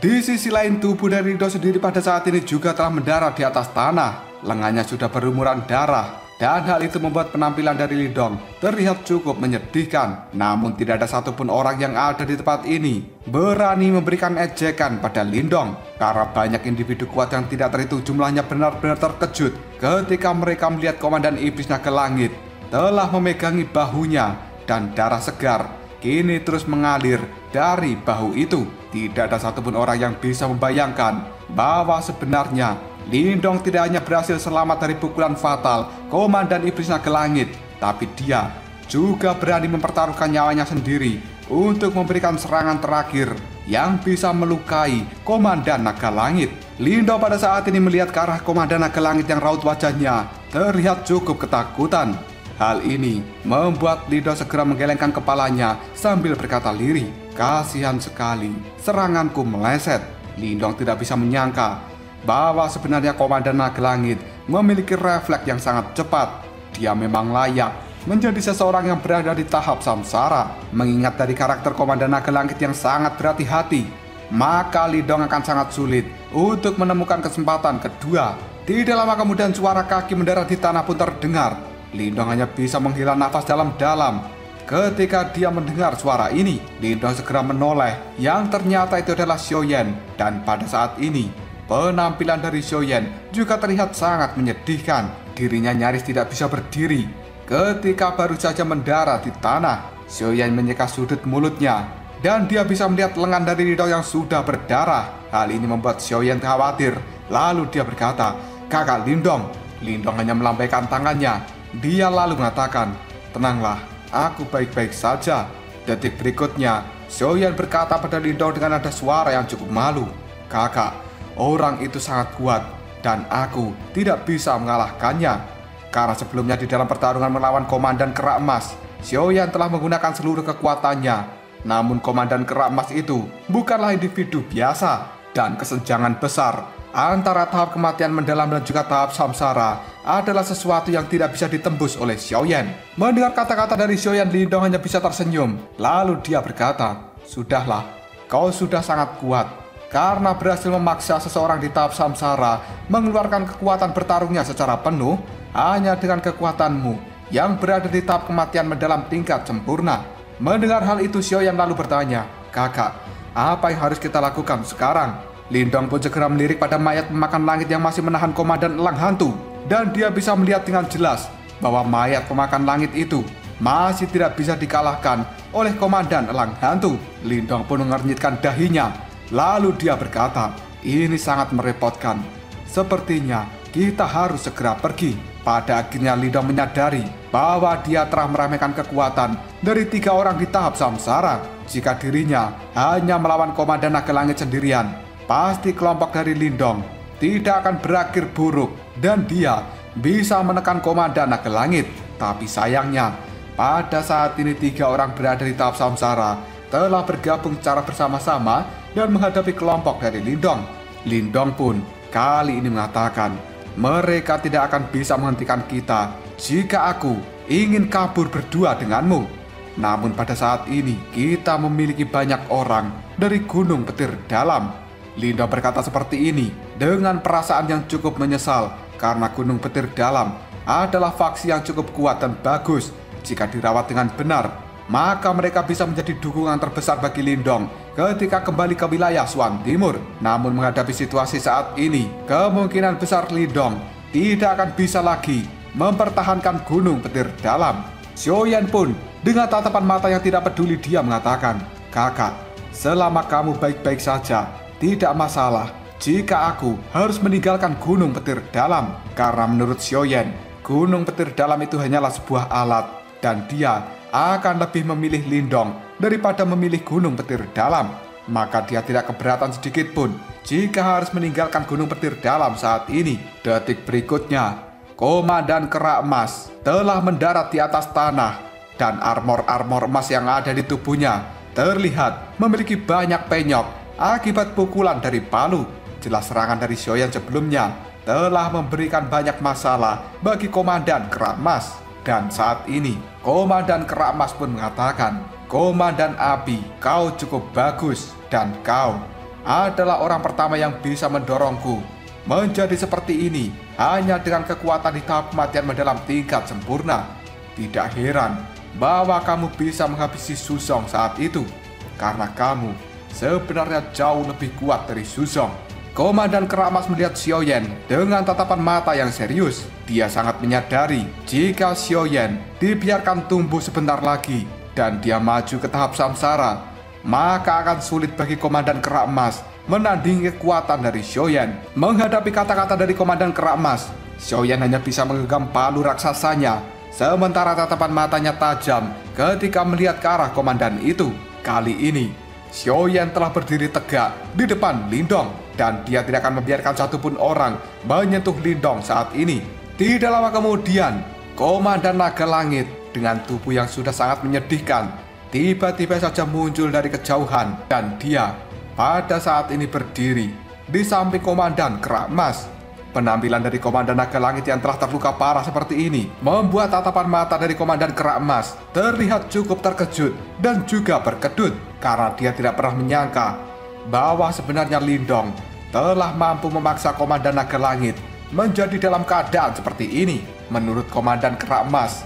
Di sisi lain, tubuh dari Lindong sendiri pada saat ini juga telah mendarat di atas tanah. Lengannya sudah berlumuran darah, dan hal itu membuat penampilan dari Lindong terlihat cukup menyedihkan. Namun tidak ada satupun orang yang ada di tempat ini berani memberikan ejekan pada Lindong, karena banyak individu kuat yang tidak terhitung jumlahnya benar-benar terkejut ketika mereka melihat Komandan Iblis Naga Langit telah memegangi bahunya dan darah segar kini terus mengalir dari bahu itu. Tidak ada satupun orang yang bisa membayangkan bahwa sebenarnya Lindong tidak hanya berhasil selamat dari pukulan fatal Komandan Iblis Naga Langit, tapi dia juga berani mempertaruhkan nyawanya sendiri untuk memberikan serangan terakhir yang bisa melukai Komandan Naga Langit. Lindong pada saat ini melihat ke arah Komandan Naga Langit yang raut wajahnya terlihat cukup ketakutan. Hal ini membuat Lindong segera menggelengkan kepalanya sambil berkata lirih, "Kasihan sekali, seranganku meleset." Lindong tidak bisa menyangka bahwa sebenarnya Komandan Naga Langit memiliki refleks yang sangat cepat. Dia memang layak menjadi seseorang yang berada di tahap samsara. Mengingat dari karakter Komandan Naga Langit yang sangat berhati-hati, maka Lindong akan sangat sulit untuk menemukan kesempatan kedua. Tidak lama kemudian suara kaki mendarat di tanah pun terdengar. Lindong hanya bisa menghela nafas dalam-dalam. Ketika dia mendengar suara ini, Lindong segera menoleh, yang ternyata itu adalah Xiaoyan. Dan pada saat ini, penampilan dari Xiaoyan juga terlihat sangat menyedihkan. Dirinya nyaris tidak bisa berdiri ketika baru saja mendarat di tanah. Xiaoyan menyeka sudut mulutnya, dan dia bisa melihat lengan dari Lindong yang sudah berdarah. Hal ini membuat Xiaoyan khawatir. Lalu dia berkata, "Kakak Lindong." Lindong hanya melambaikan tangannya. Dia lalu mengatakan, "Tenanglah, aku baik-baik saja." Detik berikutnya, Xiaoyan berkata pada Lindong dengan nada suara yang cukup malu, "Kakak, orang itu sangat kuat dan aku tidak bisa mengalahkannya." Karena sebelumnya di dalam pertarungan melawan Komandan Kera Emas, Xiaoyan telah menggunakan seluruh kekuatannya. Namun Komandan Kera Emas itu bukanlah individu biasa, dan kesenjangan besar antara tahap kematian mendalam dan juga tahap samsara adalah sesuatu yang tidak bisa ditembus oleh Xiaoyan. Mendengar kata-kata dari Xiaoyan, Lindong hanya bisa tersenyum. Lalu dia berkata, "Sudahlah, kau sudah sangat kuat karena berhasil memaksa seseorang di tahap samsara mengeluarkan kekuatan bertarungnya secara penuh hanya dengan kekuatanmu yang berada di tahap kematian mendalam tingkat sempurna." Mendengar hal itu, Xiaoyan lalu bertanya, "Kakak, apa yang harus kita lakukan sekarang?" Lindong pun segera melirik pada mayat pemakan langit yang masih menahan Komandan Elang Hantu, dan dia bisa melihat dengan jelas bahwa mayat pemakan langit itu masih tidak bisa dikalahkan oleh Komandan Elang Hantu. Lindong pun mengernyitkan dahinya. Lalu dia berkata, ini sangat merepotkan. Sepertinya kita harus segera pergi. Pada akhirnya Lindong menyadari bahwa dia telah meremehkan kekuatan dari 3 orang di tahap samsara. Jika dirinya hanya melawan Komandan Naga Langit sendirian, pasti kelompok dari Lindong tidak akan berakhir buruk dan dia bisa menekan Komandan Naga Langit. Tapi sayangnya, pada saat ini 3 orang berada di tahap samsara telah bergabung secara bersama-sama dan menghadapi kelompok dari Lindong. Lindong pun kali ini mengatakan, mereka tidak akan bisa menghentikan kita jika aku ingin kabur berdua denganmu. Namun pada saat ini kita memiliki banyak orang dari Gunung Petir Dalam. Lindong berkata seperti ini dengan perasaan yang cukup menyesal karena Gunung Petir Dalam adalah faksi yang cukup kuat dan bagus. Jika dirawat dengan benar, maka mereka bisa menjadi dukungan terbesar bagi Lindong ketika kembali ke wilayah Swan Timur. Namun menghadapi situasi saat ini, kemungkinan besar Lindong tidak akan bisa lagi mempertahankan Gunung Petir Dalam. Xiaoyan pun dengan tatapan mata yang tidak peduli dia mengatakan, kakak, selama kamu baik-baik saja, tidak masalah jika aku harus meninggalkan Gunung Petir Dalam. Karena menurut Xiaoyan, Gunung Petir Dalam itu hanyalah sebuah alat dan dia akan lebih memilih Lindong daripada memilih Gunung Petir Dalam. Maka dia tidak keberatan sedikit pun jika harus meninggalkan Gunung Petir Dalam saat ini. Detik berikutnya, Komandan Kera Emas telah mendarat di atas tanah dan armor-armor emas yang ada di tubuhnya terlihat memiliki banyak penyok akibat pukulan dari palu. Jelas serangan dari Xiaoyan sebelumnya telah memberikan banyak masalah bagi Komandan Kera Emas. Dan saat ini, Komandan Kera Emas pun mengatakan, Komandan Abi, kau cukup bagus dan kau adalah orang pertama yang bisa mendorongku menjadi seperti ini hanya dengan kekuatan di tahap kematian mendalam tingkat sempurna. Tidak heran bahwa kamu bisa menghabisi Susong saat itu, karena kamu sebenarnya jauh lebih kuat dari Susong. Komandan Kera Emas melihat Xiaoyan dengan tatapan mata yang serius. Dia sangat menyadari jika Xiaoyan dibiarkan tumbuh sebentar lagi dan dia maju ke tahap samsara, maka akan sulit bagi Komandan Kera Emas menandingi kekuatan dari Xiaoyan. Menghadapi kata-kata dari Komandan Kera Emas, Xiaoyan hanya bisa menggenggam palu raksasanya, sementara tatapan matanya tajam ketika melihat ke arah komandan itu. Kali ini, Xiaoyan telah berdiri tegak di depan Lindong dan dia tidak akan membiarkan satupun orang menyentuh Lindong saat ini. Tidak lama kemudian, Komandan Naga Langit dengan tubuh yang sudah sangat menyedihkan tiba-tiba saja muncul dari kejauhan dan dia pada saat ini berdiri di samping Komandan Kera Emas. Penampilan dari Komandan Naga Langit yang telah terluka parah seperti ini membuat tatapan mata dari Komandan Kera Emas terlihat cukup terkejut dan juga berkedut karena dia tidak pernah menyangka bahwa sebenarnya Lindong telah mampu memaksa Komandan Naga Langit menjadi dalam keadaan seperti ini. Menurut Komandan Kera Emas,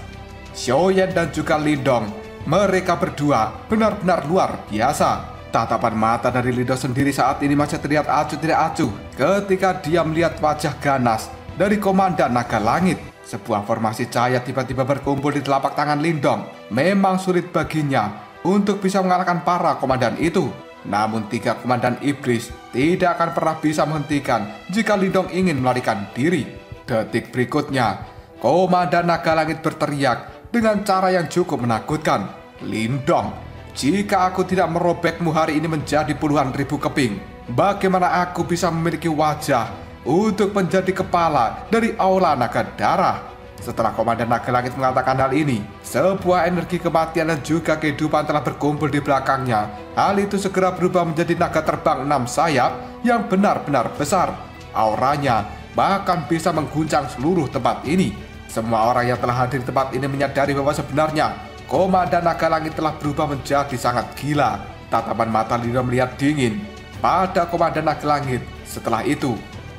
Xiaoyan dan juga Lindong, mereka berdua benar-benar luar biasa. Tatapan mata dari Lindong sendiri saat ini masih terlihat acuh tidak acuh ketika dia melihat wajah ganas dari Komandan Naga Langit. Sebuah formasi cahaya tiba-tiba berkumpul di telapak tangan Lindong. Memang sulit baginya untuk bisa mengalahkan para komandan itu. Namun 3 komandan iblis tidak akan pernah bisa menghentikan jika Lindong ingin melarikan diri. Detik berikutnya, Komandan Naga Langit berteriak dengan cara yang cukup menakutkan, Lindong, jika aku tidak merobekmu hari ini menjadi puluhan ribu keping, bagaimana aku bisa memiliki wajah untuk menjadi kepala dari Aula Naga Darah? Setelah Komandan Naga Langit mengatakan hal ini, sebuah energi kematian dan juga kehidupan telah berkumpul di belakangnya. Hal itu segera berubah menjadi naga terbang 6 sayap yang benar-benar besar. Auranya bahkan bisa mengguncang seluruh tempat ini. Semua orang yang telah hadir di tempat ini menyadari bahwa sebenarnya Komandan Naga Langit telah berubah menjadi sangat gila. Tatapan mata Lindong melihat dingin pada Komandan Naga Langit. Setelah itu,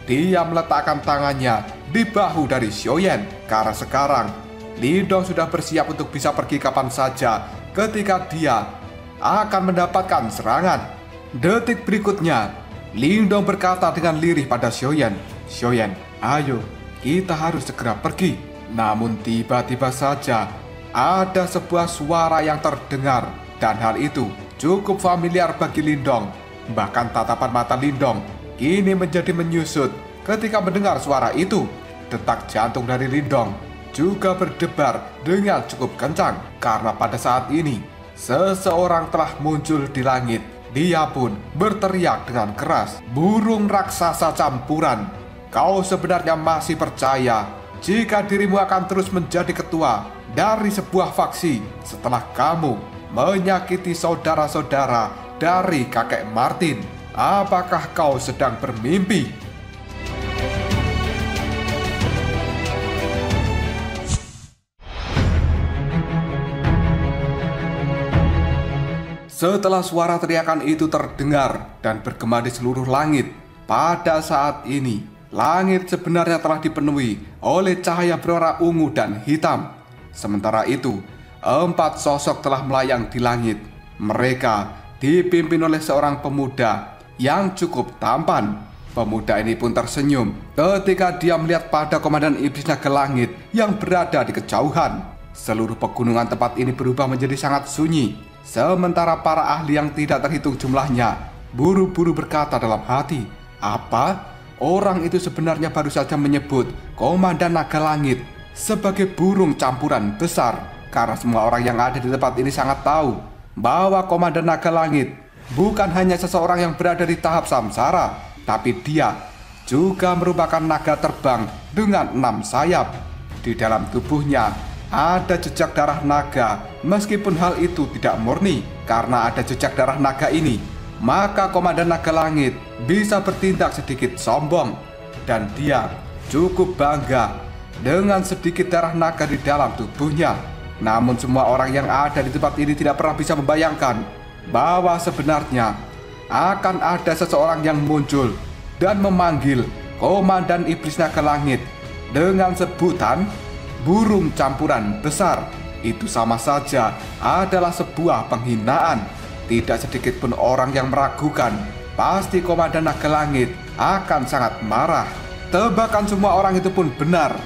dia meletakkan tangannya di bahu dari Xiaoyan. Karena sekarang, Lindong sudah bersiap untuk bisa pergi kapan saja ketika dia akan mendapatkan serangan. Detik berikutnya, Lindong berkata dengan lirih pada Xiaoyan, Xiaoyan, ayo, kita harus segera pergi. Namun tiba-tiba saja, ada sebuah suara yang terdengar, dan hal itu cukup familiar bagi Lindong. Bahkan tatapan mata Lindong kini menjadi menyusut ketika mendengar suara itu. Detak jantung dari Lindong juga berdebar dengan cukup kencang karena pada saat ini seseorang telah muncul di langit. Dia pun berteriak dengan keras, "Burung raksasa campuran, kau sebenarnya masih percaya jika dirimu akan terus menjadi ketua dari sebuah faksi setelah kamu menyakiti saudara-saudara dari kakek Martin? Apakah kau sedang bermimpi?" Setelah suara teriakan itu terdengar dan bergema di seluruh langit, pada saat ini langit sebenarnya telah dipenuhi oleh cahaya berwarna ungu dan hitam. Sementara itu, 4 sosok telah melayang di langit. Mereka dipimpin oleh seorang pemuda yang cukup tampan. Pemuda ini pun tersenyum ketika dia melihat pada Komandan Iblis Naga Langit yang berada di kejauhan. Seluruh pegunungan tempat ini berubah menjadi sangat sunyi. Sementara para ahli yang tidak terhitung jumlahnya buru-buru berkata dalam hati, "Apa? Orang itu sebenarnya baru saja menyebut Komandan Naga Langit sebagai burung campuran besar." Karena semua orang yang ada di tempat ini sangat tahu bahwa Komandan Naga Langit bukan hanya seseorang yang berada di tahap samsara, tapi dia juga merupakan naga terbang dengan 6 sayap. Di dalam tubuhnya ada jejak darah naga. Meskipun hal itu tidak murni, karena ada jejak darah naga ini, maka Komandan Naga Langit bisa bertindak sedikit sombong. Dan dia cukup bangga dengan sedikit darah naga di dalam tubuhnya. Namun semua orang yang ada di tempat ini tidak pernah bisa membayangkan bahwa sebenarnya akan ada seseorang yang muncul dan memanggil Komandan Iblis Naga Langit dengan sebutan burung campuran besar. Itu sama saja adalah sebuah penghinaan. Tidak sedikit pun orang yang meragukan, pasti Komandan Naga Langit akan sangat marah. Tebakan semua orang itu pun benar.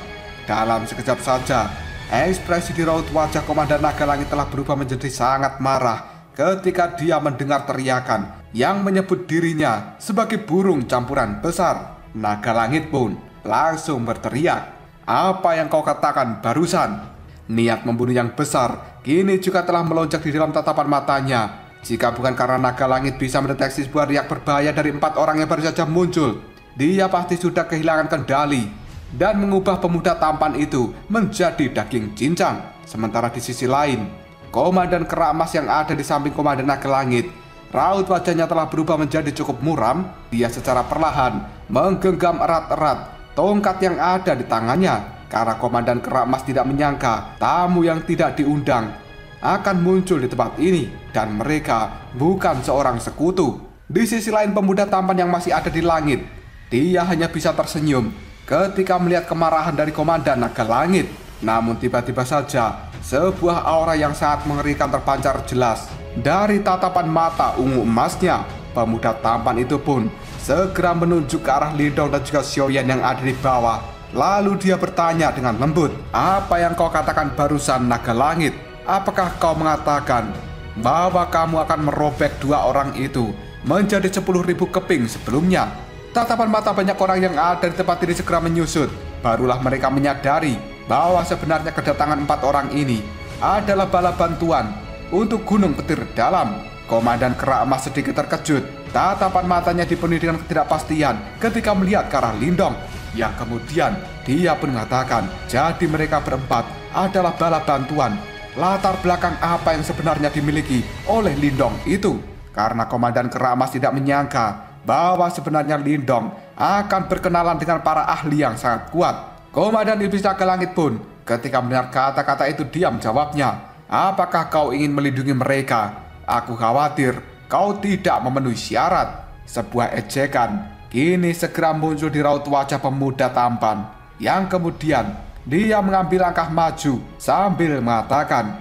Dalam sekejap saja, ekspresi di raut wajah Komandan Naga Langit telah berubah menjadi sangat marah ketika dia mendengar teriakan yang menyebut dirinya sebagai burung campuran besar. Naga Langit pun langsung berteriak, "Apa yang kau katakan barusan?" Niat membunuh yang besar kini juga telah melonjak di dalam tatapan matanya. Jika bukan karena Naga Langit bisa mendeteksi sebuah riak berbahaya dari 4 orang yang baru saja muncul, dia pasti sudah kehilangan kendali dan mengubah pemuda tampan itu menjadi daging cincang. Sementara di sisi lain, Komandan Kera Emas yang ada di samping Komandan Naga Langit, raut wajahnya telah berubah menjadi cukup muram. Dia secara perlahan menggenggam erat-erat tongkat yang ada di tangannya. Karena Komandan Kera Emas tidak menyangka tamu yang tidak diundang akan muncul di tempat ini, dan mereka bukan seorang sekutu. Di sisi lain, pemuda tampan yang masih ada di langit, dia hanya bisa tersenyum ketika melihat kemarahan dari Komandan Naga Langit. Namun tiba-tiba saja sebuah aura yang sangat mengerikan terpancar jelas dari tatapan mata ungu emasnya. Pemuda tampan itu pun segera menunjuk ke arah Lindong dan juga Xiaoyan yang ada di bawah. Lalu dia bertanya dengan lembut, "Apa yang kau katakan barusan, Naga Langit? Apakah kau mengatakan bahwa kamu akan merobek 2 orang itu menjadi 10.000 keping sebelumnya?" Tatapan mata banyak orang yang ada di tempat ini segera menyusut. Barulah mereka menyadari bahwa sebenarnya kedatangan 4 orang ini adalah bala bantuan untuk Gunung Petir Dalam. Komandan Kera Emas sedikit terkejut. Tatapan matanya dipenuhi dengan ketidakpastian ketika melihat ke arah Lindong. Yang kemudian dia pun mengatakan, jadi mereka berempat adalah bala bantuan. Latar belakang apa yang sebenarnya dimiliki oleh Lindong itu? Karena Komandan Kera Emas tidak menyangka bahwa sebenarnya Lindong akan berkenalan dengan para ahli yang sangat kuat. Komandan Iblis Naga Langit pun ketika mendengar kata-kata itu diam jawabnya, "Apakah kau ingin melindungi mereka? Aku khawatir kau tidak memenuhi syarat." Sebuah ejekan kini segera muncul di raut wajah pemuda tampan, yang kemudian dia mengambil langkah maju sambil mengatakan,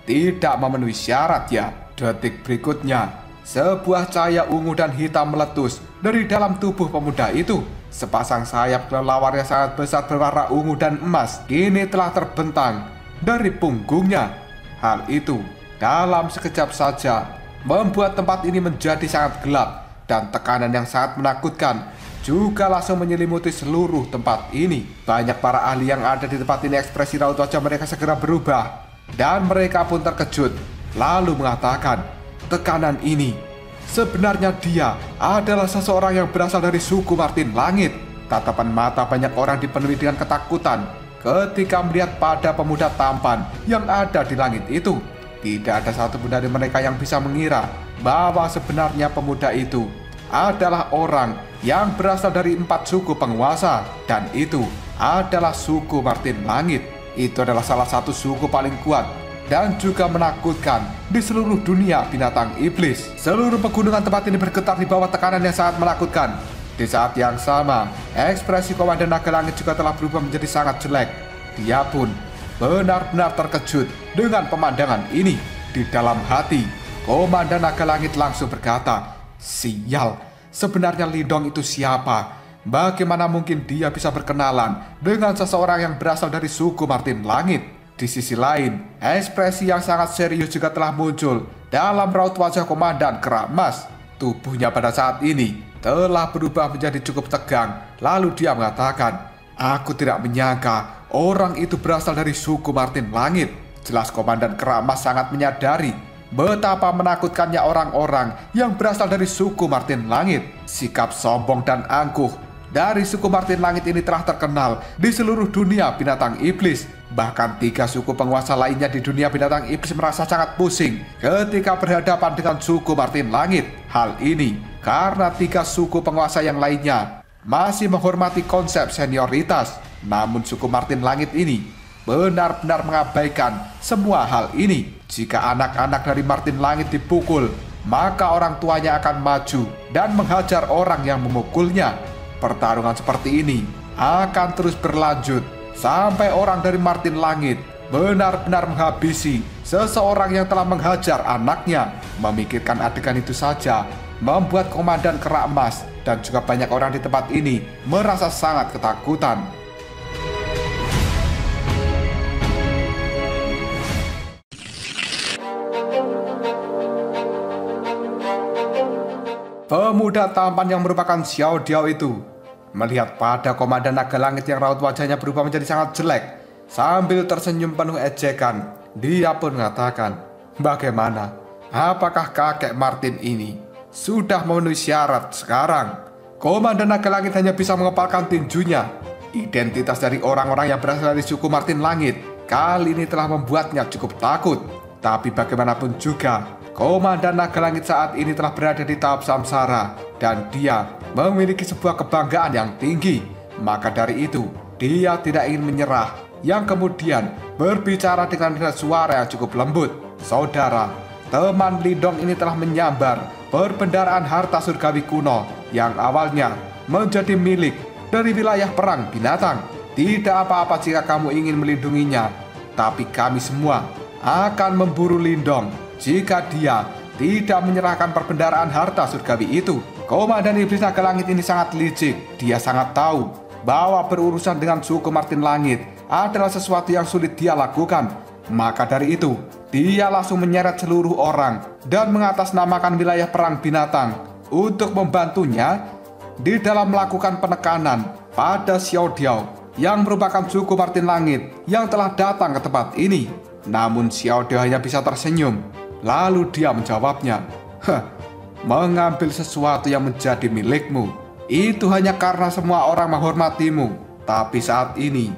"Tidak memenuhi syarat ya?" Detik berikutnya, sebuah cahaya ungu dan hitam meletus dari dalam tubuh pemuda itu. Sepasang sayap kelelawar yang sangat besar berwarna ungu dan emas kini telah terbentang dari punggungnya. Hal itu dalam sekejap saja membuat tempat ini menjadi sangat gelap, dan tekanan yang sangat menakutkan juga langsung menyelimuti seluruh tempat ini. Banyak para ahli yang ada di tempat ini, ekspresi raut wajah mereka segera berubah, dan mereka pun terkejut lalu mengatakan, tekanan ini sebenarnya dia adalah seseorang yang berasal dari suku Martin Langit. Tatapan mata banyak orang dipenuhi dengan ketakutan ketika melihat pada pemuda tampan yang ada di langit itu. Tidak ada satupun dari mereka yang bisa mengira bahwa sebenarnya pemuda itu adalah orang yang berasal dari 4 suku penguasa, dan itu adalah suku Martin Langit. Itu adalah salah satu suku paling kuat dan juga menakutkan di seluruh dunia binatang iblis. Seluruh pegunungan tempat ini bergetar di bawah tekanan yang sangat menakutkan. Di saat yang sama, ekspresi Komandan Naga Langit juga telah berubah menjadi sangat jelek. Dia pun benar-benar terkejut dengan pemandangan ini. Di dalam hati, Komandan Naga Langit langsung berkata, sial, sebenarnya Lindong itu siapa? Bagaimana mungkin dia bisa berkenalan dengan seseorang yang berasal dari suku Martin Langit? Di sisi lain, ekspresi yang sangat serius juga telah muncul dalam raut wajah Komandan Kera Emas. Tubuhnya pada saat ini telah berubah menjadi cukup tegang. Lalu dia mengatakan, aku tidak menyangka orang itu berasal dari suku Martin Langit. Jelas Komandan Kera Emas sangat menyadari betapa menakutkannya orang-orang yang berasal dari suku Martin Langit. Sikap sombong dan angkuh dari suku Martin Langit ini telah terkenal di seluruh dunia binatang iblis. Bahkan 3 suku penguasa lainnya di dunia binatang iblis merasa sangat pusing ketika berhadapan dengan suku Martin Langit. Hal ini karena 3 suku penguasa yang lainnya masih menghormati konsep senioritas. Namun suku Martin Langit ini benar-benar mengabaikan semua hal ini. Jika anak-anak dari Martin Langit dipukul, maka orang tuanya akan maju dan menghajar orang yang memukulnya. Pertarungan seperti ini akan terus berlanjut sampai orang dari Martin Langit benar-benar menghabisi seseorang yang telah menghajar anaknya. Memikirkan adegan itu saja membuat Komandan Kera Emas dan juga banyak orang di tempat ini merasa sangat ketakutan. Pemuda tampan yang merupakan Xiao Diao itu melihat pada Komandan Naga Langit yang raut wajahnya berubah menjadi sangat jelek. Sambil tersenyum penuh ejekan, dia pun mengatakan, bagaimana? Apakah kakek Martin ini sudah memenuhi syarat sekarang? Komandan Naga Langit hanya bisa mengepalkan tinjunya. Identitas dari orang-orang yang berasal dari suku Martin Langit kali ini telah membuatnya cukup takut. Tapi bagaimanapun juga, Komandan Naga Langit saat ini telah berada di tahap samsara, dan dia memiliki sebuah kebanggaan yang tinggi. Maka dari itu, dia tidak ingin menyerah, yang kemudian berbicara dengan suara yang cukup lembut. Saudara, teman Lindong ini telah menyambar perbendaharaan harta surgawi kuno yang awalnya menjadi milik dari wilayah perang binatang. Tidak apa-apa jika kamu ingin melindunginya, tapi kami semua akan memburu Lindong jika dia tidak menyerahkan perbendaharaan harta surgawi itu. Komandan Iblis Naga Langit ini sangat licik. Dia sangat tahu bahwa berurusan dengan suku Martin Langit adalah sesuatu yang sulit dia lakukan. Maka dari itu, dia langsung menyeret seluruh orang dan mengatasnamakan wilayah perang binatang untuk membantunya di dalam melakukan penekanan pada Xiao Diao yang merupakan suku Martin Langit yang telah datang ke tempat ini. Namun Xiao Diao hanya bisa tersenyum. Lalu dia menjawabnya, mengambil sesuatu yang menjadi milikmu itu hanya karena semua orang menghormatimu. Tapi saat ini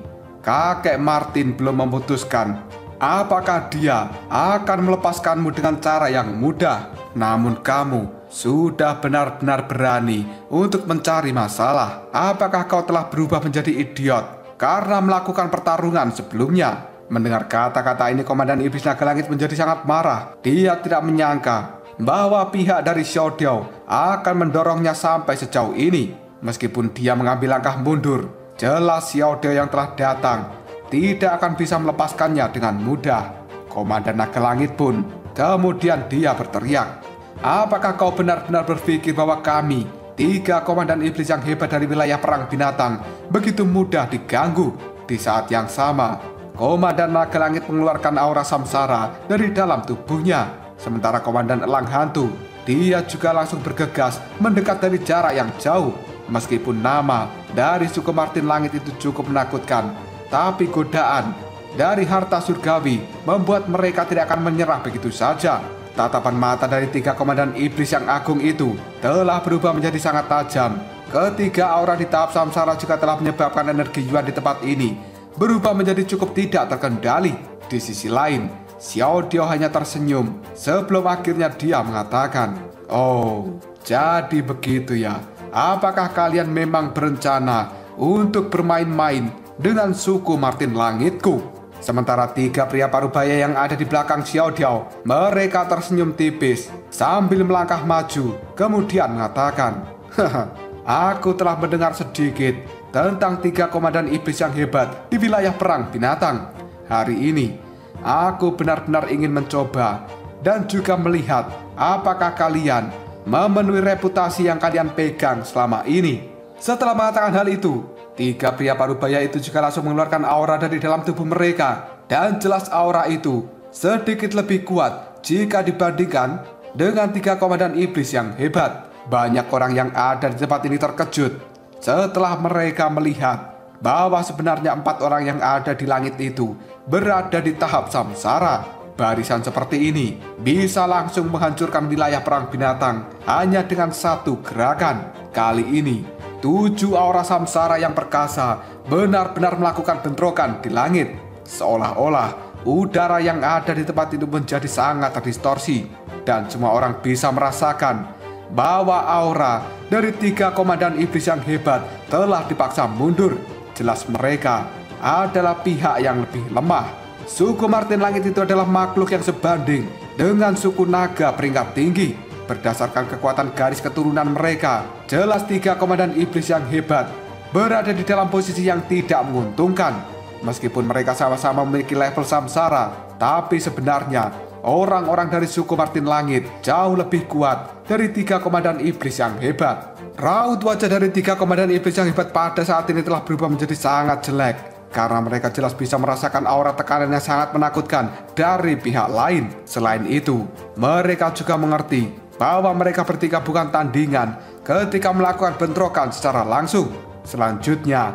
kakek Martin belum memutuskan apakah dia akan melepaskanmu dengan cara yang mudah. Namun kamu sudah benar-benar berani untuk mencari masalah. Apakah kau telah berubah menjadi idiot karena melakukan pertarungan sebelumnya? Mendengar kata-kata ini, Komandan Iblis Naga Langit menjadi sangat marah. Dia tidak menyangka bahwa pihak dari Xiao Diao akan mendorongnya sampai sejauh ini. Meskipun dia mengambil langkah mundur, jelas Xiao Diao yang telah datang tidak akan bisa melepaskannya dengan mudah. Komandan Naga Langit pun kemudian dia berteriak, apakah kau benar-benar berpikir bahwa kami, 3 komandan iblis yang hebat dari wilayah perang binatang, begitu mudah diganggu? Di saat yang sama, Komandan Naga Langit mengeluarkan aura samsara dari dalam tubuhnya. Sementara Komandan Elang Hantu, dia juga langsung bergegas mendekat dari jarak yang jauh. Meskipun nama dari suku Martin Langit itu cukup menakutkan, tapi godaan dari harta surgawi membuat mereka tidak akan menyerah begitu saja. Tatapan mata dari 3 komandan iblis yang agung itu telah berubah menjadi sangat tajam. Ketiga aura di tahap samsara juga telah menyebabkan energi Yuan di tempat ini berubah menjadi cukup tidak terkendali. Di sisi lain, Xiao Diao hanya tersenyum sebelum akhirnya dia mengatakan, "Oh, jadi begitu ya. Apakah kalian memang berencana untuk bermain-main dengan suku Martin Langitku?" Sementara 3 pria parubaya yang ada di belakang Xiao Diao, mereka tersenyum tipis sambil melangkah maju, kemudian mengatakan, "Haha, aku telah mendengar sedikit tentang 3 komandan iblis yang hebat di wilayah perang binatang. Hari ini, aku benar-benar ingin mencoba dan juga melihat apakah kalian memenuhi reputasi yang kalian pegang selama ini." Setelah mengatakan hal itu, 3 pria parubaya itu juga langsung mengeluarkan aura dari dalam tubuh mereka. Dan jelas aura itu sedikit lebih kuat jika dibandingkan dengan 3 komandan iblis yang hebat. Banyak orang yang ada di tempat ini terkejut setelah mereka melihat bahwa sebenarnya 4 orang yang ada di langit itu berada di tahap samsara. Barisan seperti ini bisa langsung menghancurkan wilayah perang binatang hanya dengan satu gerakan. Kali ini 7 aura samsara yang perkasa benar-benar melakukan bentrokan di langit. Seolah-olah udara yang ada di tempat itu menjadi sangat terdistorsi. Dan semua orang bisa merasakan bahwa aura dari 3 komandan iblis yang hebat telah dipaksa mundur. Jelas mereka adalah pihak yang lebih lemah. Suku Martin Langit itu adalah makhluk yang sebanding dengan suku naga peringkat tinggi. Berdasarkan kekuatan garis keturunan mereka, jelas 3 komandan iblis yang hebat berada di dalam posisi yang tidak menguntungkan. Meskipun mereka sama-sama memiliki level samsara, tapi sebenarnya orang-orang dari suku Martin Langit jauh lebih kuat dari 3 komandan iblis yang hebat. Raut wajah dari 3 komandan iblis yang hebat pada saat ini telah berubah menjadi sangat jelek, karena mereka jelas bisa merasakan aura tekanan yang sangat menakutkan dari pihak lain. Selain itu, mereka juga mengerti bahwa mereka bertiga bukan tandingan ketika melakukan bentrokan secara langsung. Selanjutnya,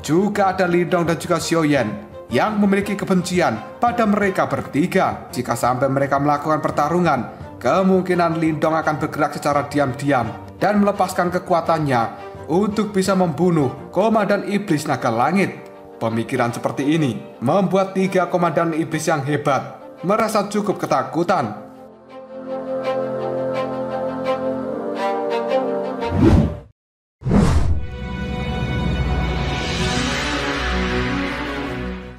juga ada Lindong dan juga Xiaoyan yang memiliki kebencian pada mereka bertiga. Jika sampai mereka melakukan pertarungan, kemungkinan Lindong akan bergerak secara diam-diam dan melepaskan kekuatannya untuk bisa membunuh komandan iblis naga langit. Pemikiran seperti ini membuat 3 komandan iblis yang hebat merasa cukup ketakutan.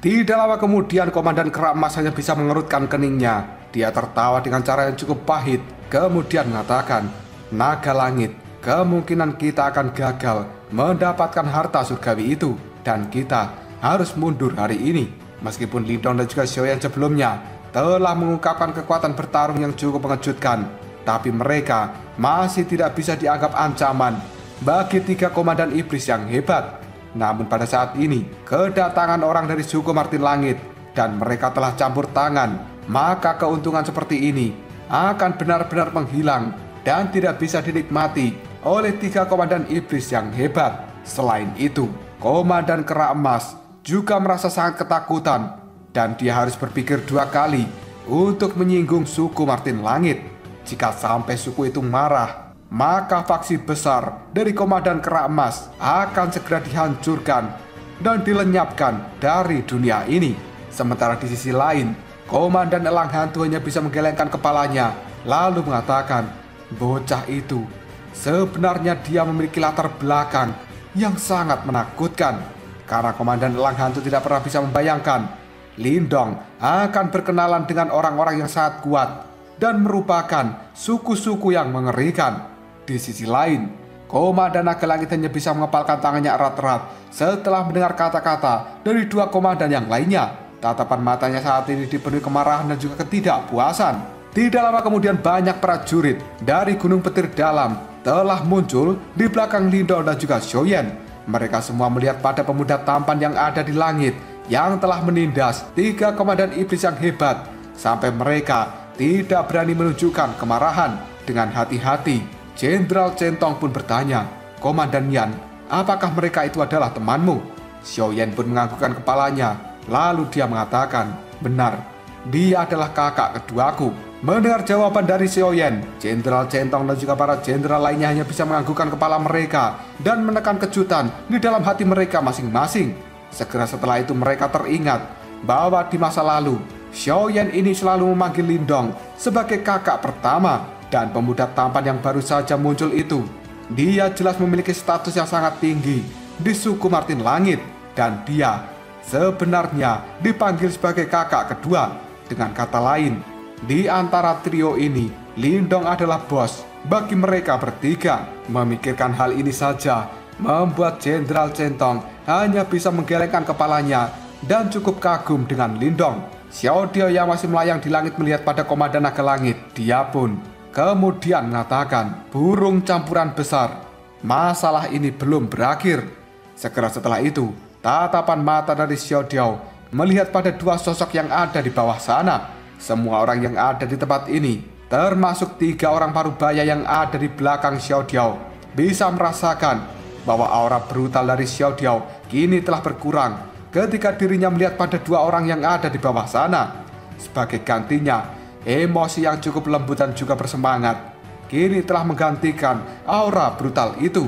Tidak lama kemudian Komandan Kera Emas hanya bisa mengerutkan keningnya. Dia tertawa dengan cara yang cukup pahit, kemudian mengatakan, "Naga Langit, kemungkinan kita akan gagal mendapatkan harta surgawi itu, dan kita harus mundur hari ini." Meskipun Lindong dan juga Xiaoyan sebelumnya telah mengungkapkan kekuatan bertarung yang cukup mengejutkan, tapi mereka masih tidak bisa dianggap ancaman bagi 3 komandan iblis yang hebat. Namun pada saat ini, kedatangan orang dari suku Martin Langit dan mereka telah campur tangan, maka keuntungan seperti ini akan benar-benar menghilang dan tidak bisa dinikmati oleh 3 komandan iblis yang hebat. Selain itu, Komandan Kera Emas juga merasa sangat ketakutan dan dia harus berpikir 2 kali untuk menyinggung suku Martin Langit. Jika sampai suku itu marah, maka faksi besar dari Komandan Kera Emas akan segera dihancurkan dan dilenyapkan dari dunia ini. Sementara di sisi lain, Komandan Elang Hantu hanya bisa menggelengkan kepalanya lalu mengatakan, bocah itu sebenarnya dia memiliki latar belakang yang sangat menakutkan. Karena Komandan Elang Hantu tidak pernah bisa membayangkan Lindong akan berkenalan dengan orang-orang yang sangat kuat dan merupakan suku-suku yang mengerikan. Di sisi lain, Komandan Naga Langit hanya bisa mengepalkan tangannya erat-erat setelah mendengar kata-kata dari 2 komandan yang lainnya. Tatapan matanya saat ini dipenuhi kemarahan dan juga ketidakpuasan. Tidak lama kemudian banyak prajurit dari Gunung Petir Dalam telah muncul di belakang Lindong dan juga Xiaoyan. Mereka semua melihat pada pemuda tampan yang ada di langit yang telah menindas 3 komandan iblis yang hebat sampai mereka tidak berani menunjukkan kemarahan. Dengan hati-hati, Jenderal Centong pun bertanya, "Komandan Yan, apakah mereka itu adalah temanmu?" Xiaoyan pun menganggukkan kepalanya. Lalu dia mengatakan, "Benar, dia adalah kakak keduaku." Mendengar jawaban dari Xiaoyan, Jenderal Centong dan juga para jenderal lainnya hanya bisa menganggukkan kepala mereka dan menekan kejutan di dalam hati mereka masing-masing. Segera setelah itu mereka teringat bahwa di masa lalu, Xiaoyan ini selalu memanggil Lindong sebagai kakak pertama, dan pemuda tampan yang baru saja muncul itu, dia jelas memiliki status yang sangat tinggi di suku Martin Langit, dan dia sebenarnya dipanggil sebagai kakak kedua. Dengan kata lain, di antara trio ini, Lindong adalah bos bagi mereka bertiga. Memikirkan hal ini saja membuat Jenderal Centong hanya bisa menggelengkan kepalanya dan cukup kagum dengan Lindong. Xiao Diao yang masih melayang di langit melihat pada Komandan Naga Langit. Dia pun kemudian mengatakan, "Burung campuran besar, masalah ini belum berakhir." Segera setelah itu, tatapan mata dari Xiao Diao melihat pada 2 sosok yang ada di bawah sana. Semua orang yang ada di tempat ini, termasuk 3 orang parubaya yang ada di belakang Xiao Diao, bisa merasakan bahwa aura brutal dari Xiao Diao kini telah berkurang ketika dirinya melihat pada 2 orang yang ada di bawah sana. Sebagai gantinya, emosi yang cukup lembut dan juga bersemangat kini telah menggantikan aura brutal itu.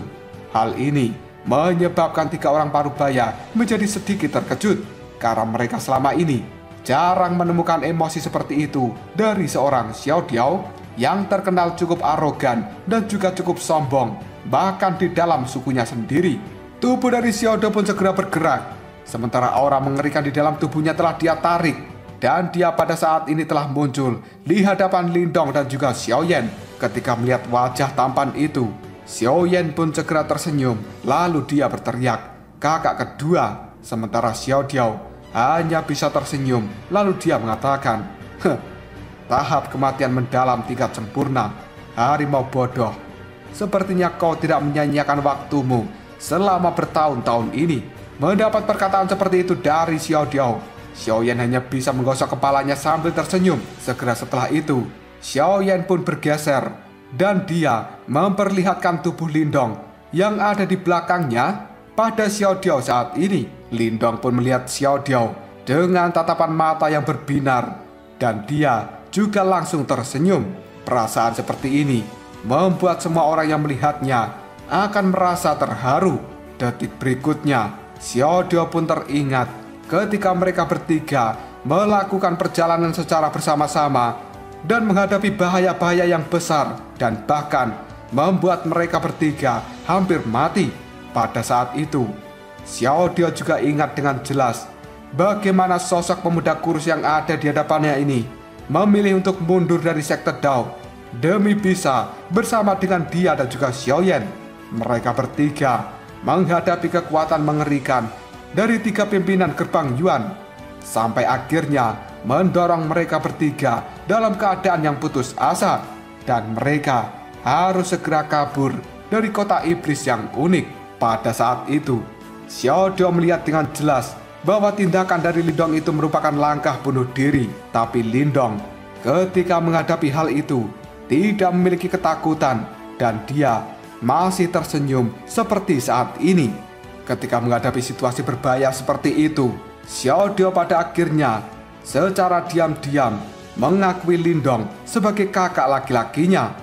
Hal ini menyebabkan 3 orang parubaya menjadi sedikit terkejut karena mereka selama ini jarang menemukan emosi seperti itu dari seorang Xiao Diao yang terkenal cukup arogan dan juga cukup sombong, bahkan di dalam sukunya sendiri. Tubuh dari Xiao Diao pun segera bergerak, sementara aura mengerikan di dalam tubuhnya telah dia tarik, dan dia pada saat ini telah muncul di hadapan Lindong dan juga Xiaoyan. Ketika melihat wajah tampan itu, Xiaoyan pun segera tersenyum, lalu dia berteriak, "Kakak kedua." Sementara Xiao Diao hanya bisa tersenyum, lalu dia mengatakan, "Tahap kematian mendalam tingkat sempurna, harimau bodoh. Sepertinya kau tidak menyanyiakan waktumu selama bertahun-tahun ini." Mendapat perkataan seperti itu dari Xiao Diao, Xiaoyan hanya bisa menggosok kepalanya sambil tersenyum. Segera setelah itu, Xiaoyan pun bergeser dan dia memperlihatkan tubuh Lindong yang ada di belakangnya pada Xiao Diao saat ini. Lindong pun melihat Xiao Diao dengan tatapan mata yang berbinar, dan dia juga langsung tersenyum. Perasaan seperti ini membuat semua orang yang melihatnya akan merasa terharu. Detik berikutnya, Xiao Diao pun teringat ketika mereka bertiga melakukan perjalanan secara bersama-sama dan menghadapi bahaya-bahaya yang besar dan bahkan membuat mereka bertiga hampir mati. Pada saat itu, Xiao Diao juga ingat dengan jelas bagaimana sosok pemuda kurus yang ada di hadapannya ini memilih untuk mundur dari sekte Dao demi bisa bersama dengan dia dan juga Xiaoyan. Mereka bertiga menghadapi kekuatan mengerikan dari 3 pimpinan gerbang Yuan, sampai akhirnya mendorong mereka bertiga dalam keadaan yang putus asa, dan mereka harus segera kabur dari kota iblis yang unik. Pada saat itu, Xiao Diao melihat dengan jelas bahwa tindakan dari Lindong itu merupakan langkah bunuh diri. Tapi Lindong ketika menghadapi hal itu tidak memiliki ketakutan, dan dia masih tersenyum seperti saat ini. Ketika menghadapi situasi berbahaya seperti itu, Xiao Diao pada akhirnya secara diam-diam mengakui Lindong sebagai kakak laki-lakinya.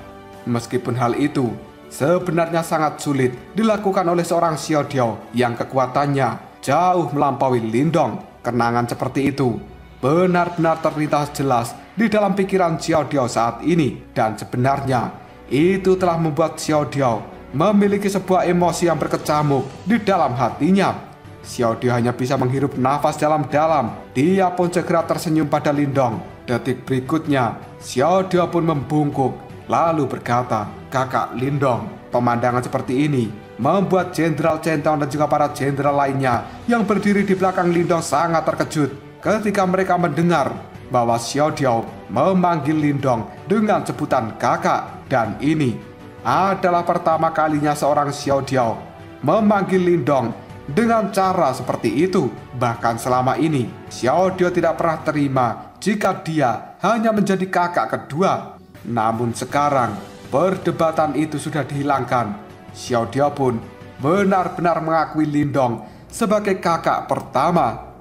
Meskipun hal itu sebenarnya sangat sulit dilakukan oleh seorang Xiao Diao yang kekuatannya jauh melampaui Lindong. Kenangan seperti itu benar-benar terlintas jelas di dalam pikiran Xiao Diao saat ini, dan sebenarnya itu telah membuat Xiao Diao memiliki sebuah emosi yang berkecamuk di dalam hatinya. Xiao Diao hanya bisa menghirup nafas dalam-dalam. Dia pun segera tersenyum pada Lindong. Detik berikutnya, Xiao Diao pun membungkuk lalu berkata, "Kakak Lindong." Pemandangan seperti ini membuat Jenderal Centong dan juga para jenderal lainnya yang berdiri di belakang Lindong sangat terkejut ketika mereka mendengar bahwa Xiao Diao memanggil Lindong dengan sebutan kakak. Dan ini adalah pertama kalinya seorang Xiao Diao memanggil Lindong dengan cara seperti itu. Bahkan selama ini, Xiao Dio tidak pernah terima jika dia hanya menjadi kakak kedua. Namun sekarang, perdebatan itu sudah dihilangkan. Xiao Dio pun benar-benar mengakui Lindong sebagai kakak pertama.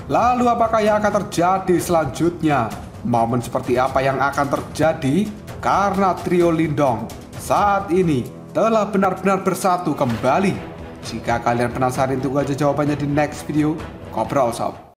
Lalu apakah yang akan terjadi selanjutnya? Momen seperti apa yang akan terjadi? Karena trio Lindong saat ini telah benar-benar bersatu kembali. Jika kalian penasaran, tunggu aja jawabannya di next video. Ngobrol sob.